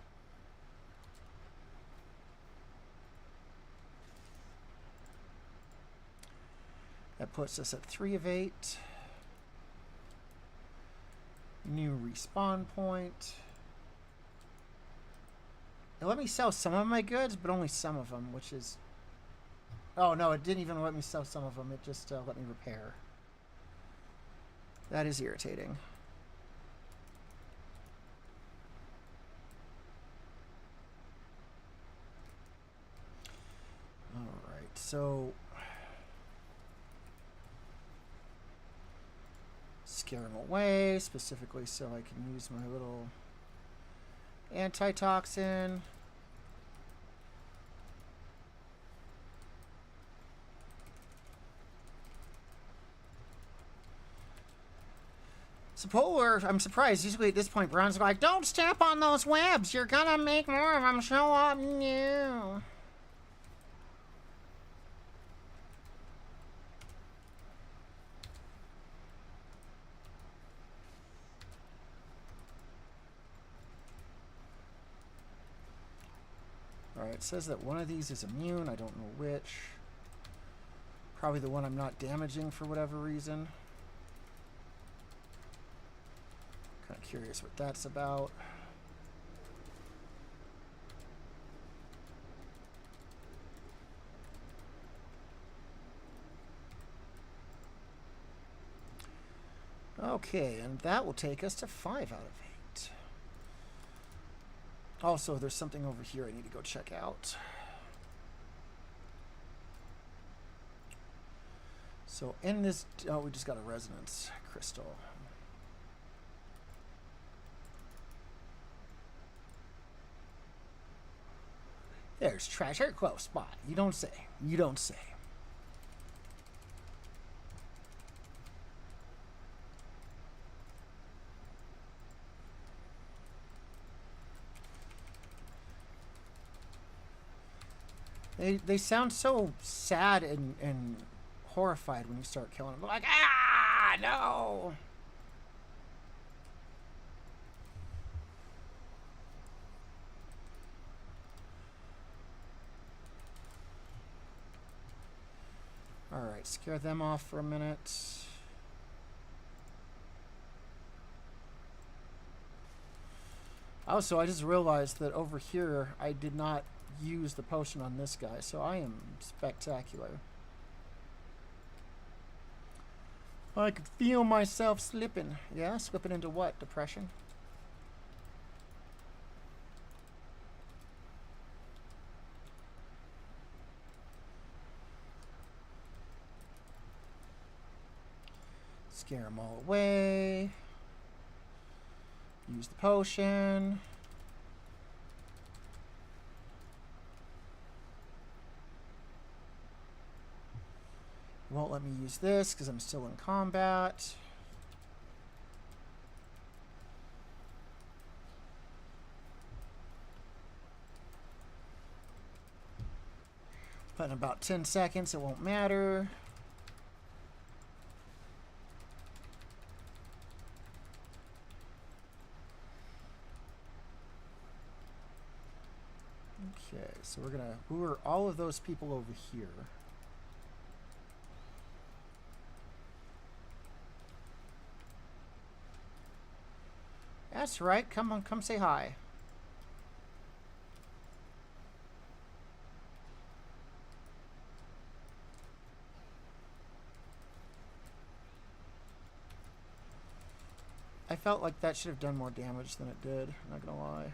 That puts us at 3 of 8. New respawn point. It let me sell some of my goods, but only some of them, which is... Oh, no, it didn't even let me sell some of them. It just let me repair. That is irritating. Alright, so... Scare them away, specifically so I can use my little antitoxin. I'm surprised. Usually at this point, Brown's like, don't step on those webs. You're gonna make more of them show up new. Alright, it says that one of these is immune. I don't know which. Probably the one I'm not damaging for whatever reason. Kind of curious what that's about. Okay, and that will take us to 5 out of 8. Also, there's something over here I need to go check out. So in this... Oh, we just got a resonance crystal. There's treasure close by. You don't say. You don't say. They sound so sad and horrified when you start killing them. They're like, ah, no! Alright, scare them off for a minute. Also, I just realized that over here I did not use the potion on this guy, so I am spectacular. I could feel myself slipping. Yeah, slipping into what? Depression? Scare them all away. Use the potion. Won't let me use this because I'm still in combat. But in about 10 seconds, it won't matter. Okay, so we're gonna lure all of those people over here. That's right. Come on, come say hi. I felt like that should have done more damage than it did. I'm not gonna lie.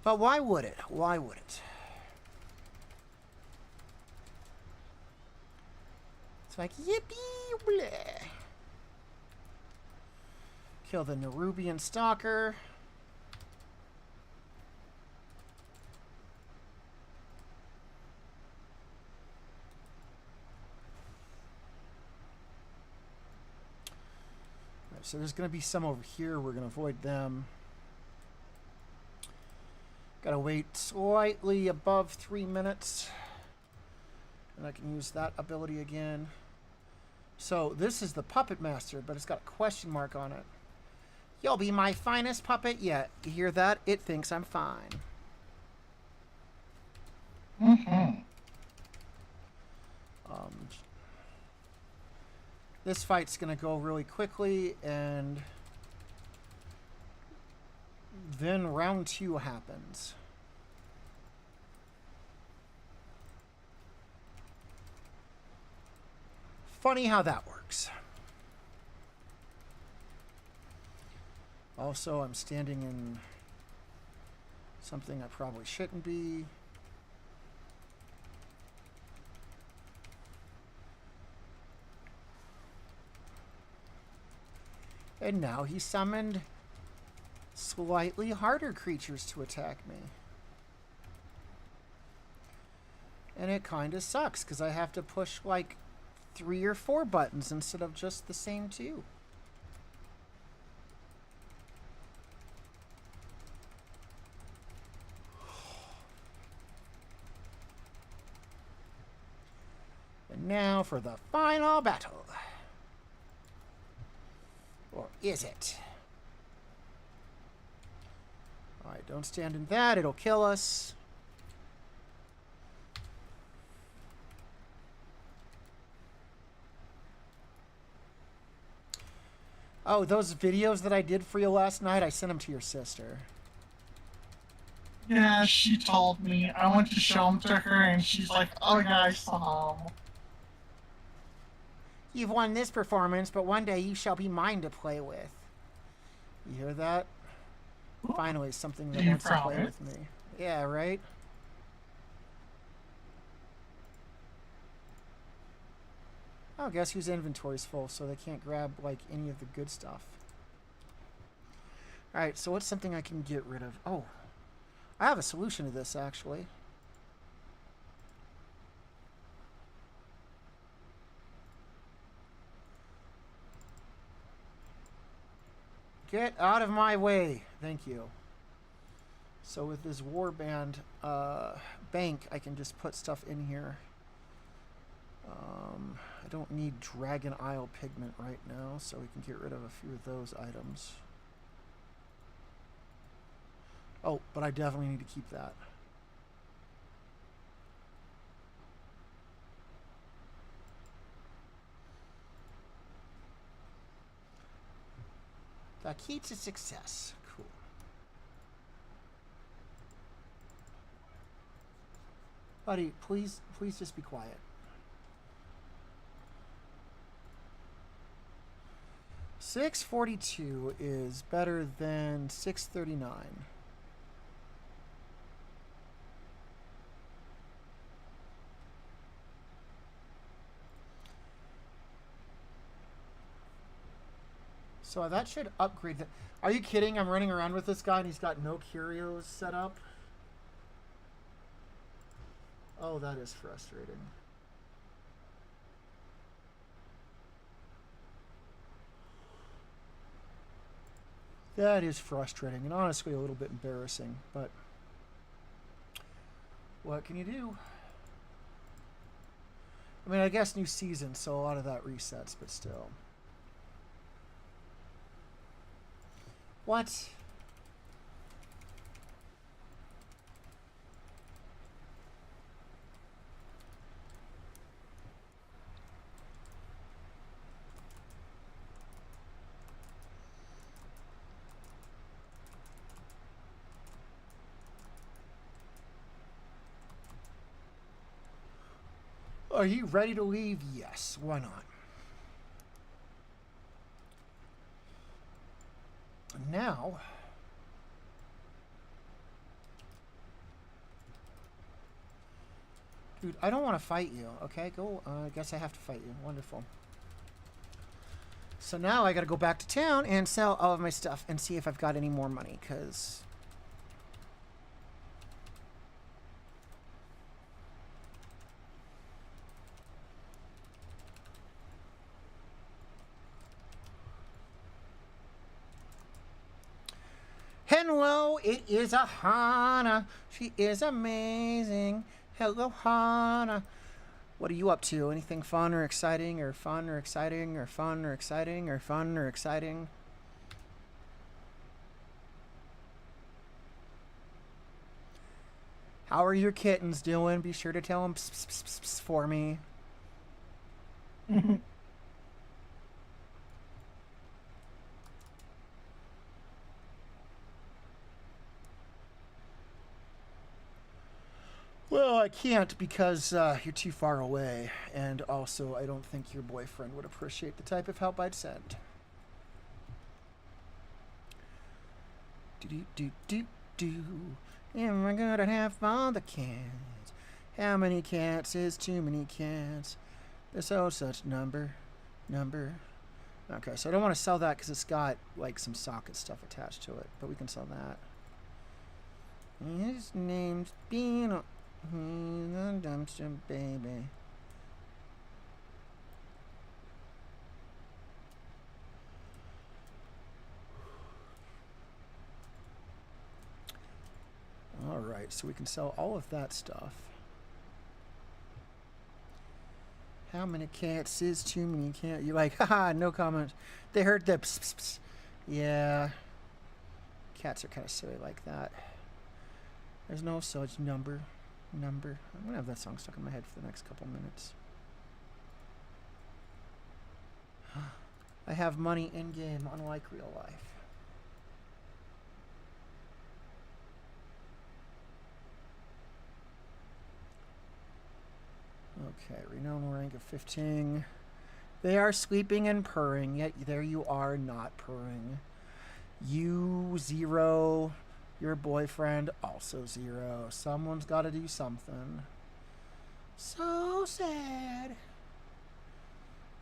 But why would it? Why would it? It's like, yippee, bleh. Kill the Nerubian Stalker. Right, so there's going to be some over here. We're going to avoid them. Got to wait slightly above 3 minutes. And I can use that ability again. So this is the Puppet Master, but it's got a question mark on it. You'll be my finest puppet yet. You hear that? It thinks I'm fine. This fight's going to go really quickly, and then round 2 happens. Funny how that works. Also, I'm standing in something I probably shouldn't be. And now he summoned slightly harder creatures to attack me. And it kind of sucks because I have to push like 3 or 4 buttons instead of just the same 2. And now for the final battle. Or is it? Alright, don't stand in that. It'll kill us. Oh, those videos that I did for you last night, I sent them to your sister. Yeah, she told me. I went to show them to her, and she's like, oh yeah, I saw them. You've won this performance, but one day you shall be mine to play with. You hear that? Finally, something that wants to play with me. Yeah, right? Oh, guess whose inventory's full, so they can't grab, like, any of the good stuff. Alright, so what's something I can get rid of? Oh, I have a solution to this, actually. Get out of my way. Thank you. So with this warband bank, I can just put stuff in here. I don't need Dragon Isle pigment right now, so we can get rid of a few of those items. Oh, but I definitely need to keep that. The key to success. Cool. Buddy, please just be quiet. 642 is better than 639. So that should upgrade the... Are you kidding? I'm running around with this guy and he's got no curios set up. Oh, that is frustrating. That is frustrating and honestly a little bit embarrassing, but what can you do? I mean, I guess new season, so a lot of that resets, but still. What? Are you ready to leave? Yes. Why not? Now... Dude, I don't want to fight you, okay? Go, I guess I have to fight you. Wonderful. So now I gotta go back to town and sell all of my stuff and see if I've got any more money, because... Hello, it is a Hana. She is amazing. Hello, Hana. What are you up to? Anything fun or exciting or fun or exciting or fun or exciting or fun or exciting? How are your kittens doing? Be sure to tell them pss, pss, pss, pss for me. Well, I can't because you're too far away, and also I don't think your boyfriend would appreciate the type of help I'd send. Do. Am I gonna have all the cats? How many cats is too many cats? There's no such number. Okay, so I don't want to sell that because it's got like some socket stuff attached to it, but we can sell that. His name's Beano. He's a dumpster baby. Alright, so we can sell all of that stuff. How many cats is too many cats? You're like, haha, no comment. They heard the pss, pss, pss. Yeah. Cats are kind of silly like that. There's no such number. I'm going to have that song stuck in my head for the next couple minutes. I have money in-game, unlike real life. Okay, renown rank of 15. They are sleeping and purring, yet there you are not purring. You, 0. Your boyfriend, also 0. Someone's got to do something. So sad.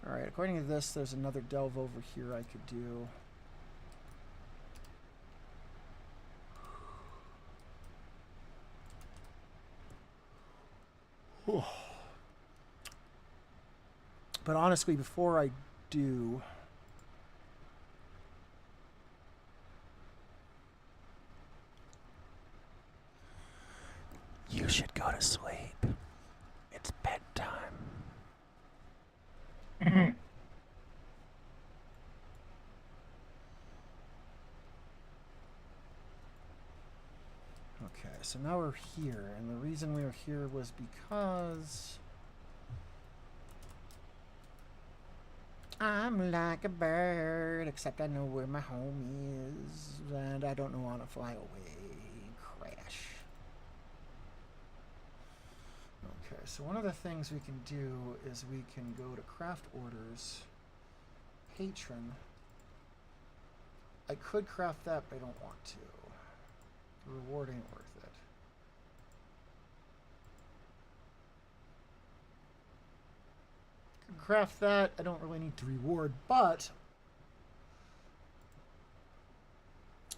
Alright, according to this, there's another delve over here I could do. But honestly, before I do... You should go to sleep. It's bedtime. Okay, so now we're here, and the reason we were here was because I'm like a bird, except I know where my home is, and I don't want to fly away. Crash. Okay, so one of the things we can do is we can go to craft orders, patron, I could craft that, but I don't want to. The reward ain't worth it. Could craft that. I don't really need the reward, but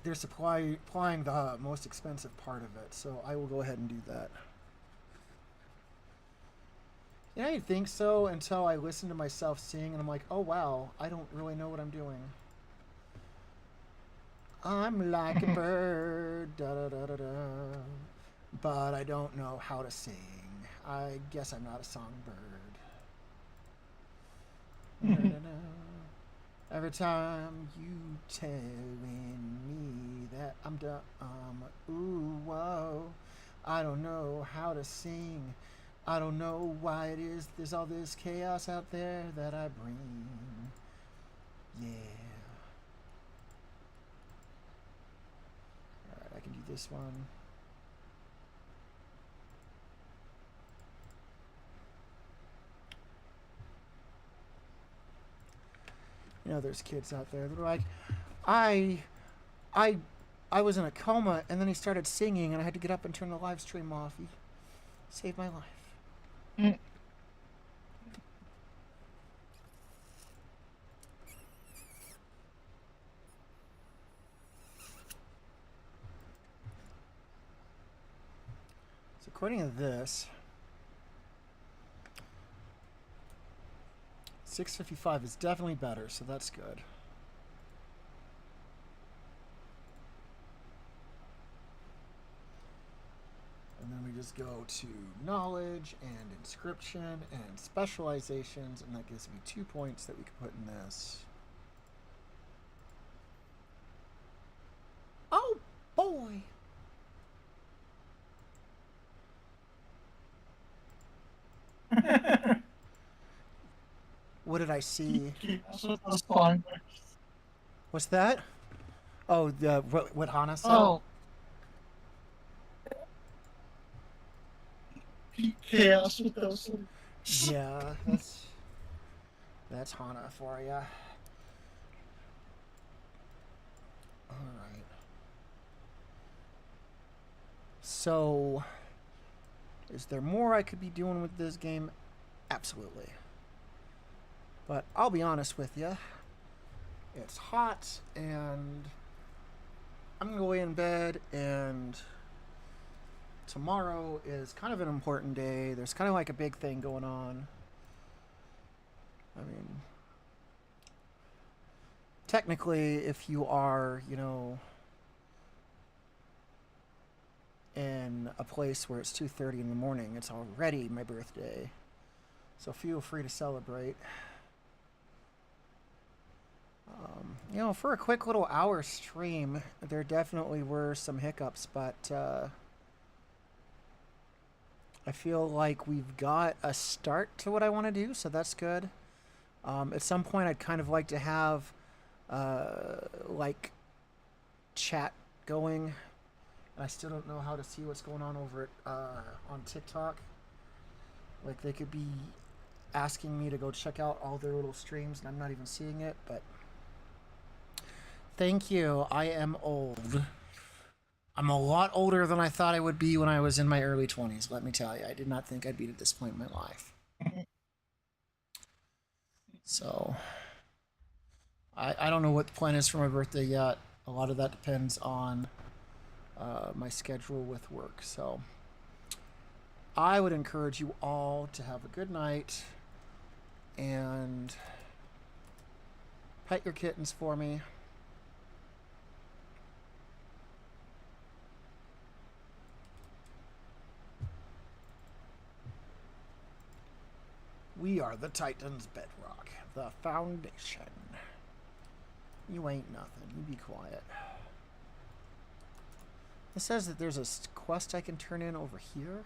they're supplying the most expensive part of it, so I will go ahead and do that. Yeah, I think so until I listen to myself sing and I'm like, oh wow, I don't really know what I'm doing. I'm like a bird, da da da da da, but I don't know how to sing. I guess I'm not a songbird. Every time you telling me that I'm dumb, ooh, whoa, I don't know how to sing. I don't know why it is there's all this chaos out there that I bring. Yeah. Alright, I can do this one. You know, there's kids out there that are like, I, I, I was in a coma, and then he started singing, and I had to get up and turn the live stream off. He saved my life. So according to this, 655 is definitely better, so that's good. And then we just go to knowledge and inscription and specializations, and that gives me 2 points that we can put in this. Oh boy! What did I see? What's that? Oh, what Hana said? Oh. Chaos with those. Yeah, that's Hana for you. Alright. So, is there more I could be doing with this game? Absolutely. But I'll be honest with you. It's hot, and I'm going to lay in bed, and tomorrow is kind of an important day. There's kind of like a big thing going on. I mean, technically, if you are, you know, in a place where it's 2:30 in the morning, it's already my birthday. So feel free to celebrate. You know, for a quick little hour stream, there definitely were some hiccups, but I feel like we've got a start to what I want to do, so that's good. At some point, I'd kind of like to have like chat going. I still don't know how to see what's going on over at on TikTok. Like they could be asking me to go check out all their little streams, and I'm not even seeing it. But thank you. I am old. I'm a lot older than I thought I would be when I was in my early 20s. Let me tell you, I did not think I'd be at this point in my life. So I don't know what the plan is for my birthday yet. A lot of that depends on my schedule with work. So I would encourage you all to have a good night and pet your kittens for me. We are the Titan's bedrock, the foundation. You ain't nothing. You be quiet. It says that there's a quest I can turn in over here.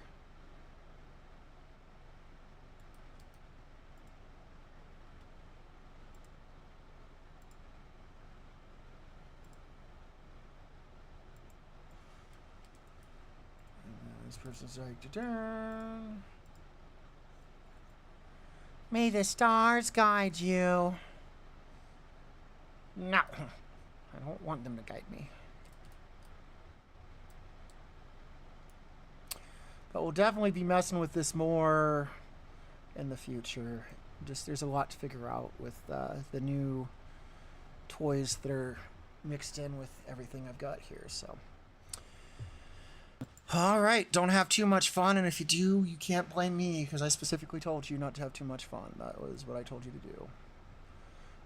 This person's like, da-da. May the stars guide you. No. I don't want them to guide me. But we'll definitely be messing with this more in the future. Just there's a lot to figure out with the new toys that are mixed in with everything I've got here. So, all right, don't have too much fun, and if you do, you can't blame me because I specifically told you not to have too much fun. That was what I told you to do.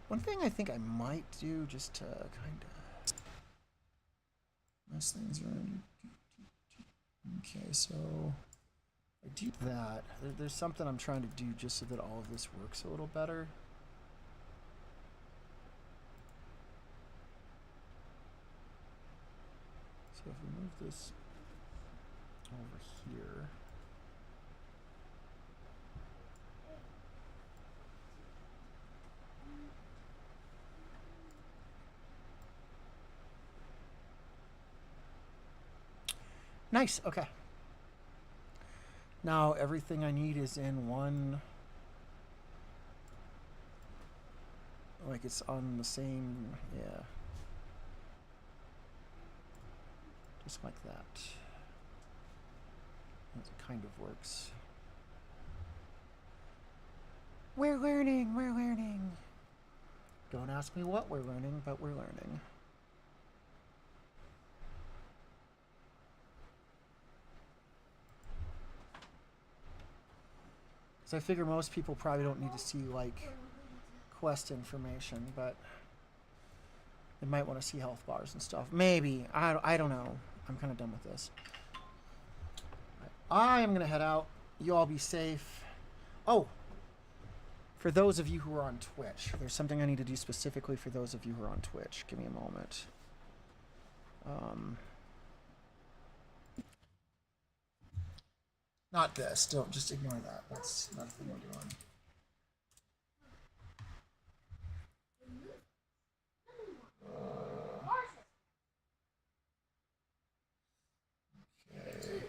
One thing I think I might do just to kind of mess things around. Okay, so I do that. There's something I'm trying to do just so that all of this works a little better. So if we move this over here. Nice, okay. Now everything I need is in one, like it's on the same, yeah. Just like that. That kind of works. We're learning, we're learning. Don't ask me what we're learning, but we're learning. So I figure most people probably don't need to see like quest information, but they might want to see health bars and stuff. Maybe. I don't know. I'm kind of done with this. I am going to head out. You all be safe. Oh, for those of you who are on Twitch, there's something I need to do specifically for those of you who are on Twitch. Give me a moment. Not this. Don't just ignore that. That's nothing we're doing. Okay.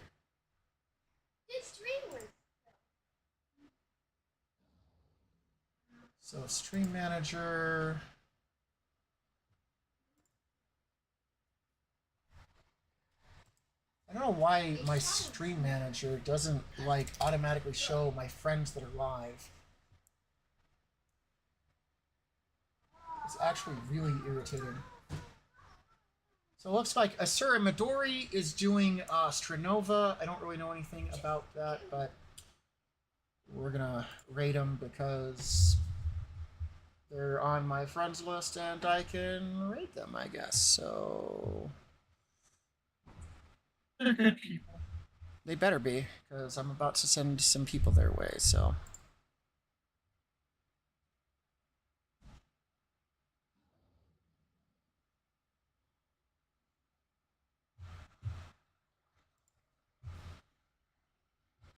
So stream manager. I don't know why my stream manager doesn't like automatically show my friends that are live. It's actually really irritating. So it looks like Asura Midori is doing Stranova. I don't really know anything about that, but we're gonna rate them because they're on my friends list and I can rate them, I guess. So They're good people. they better be, because I'm about to send some people their way, so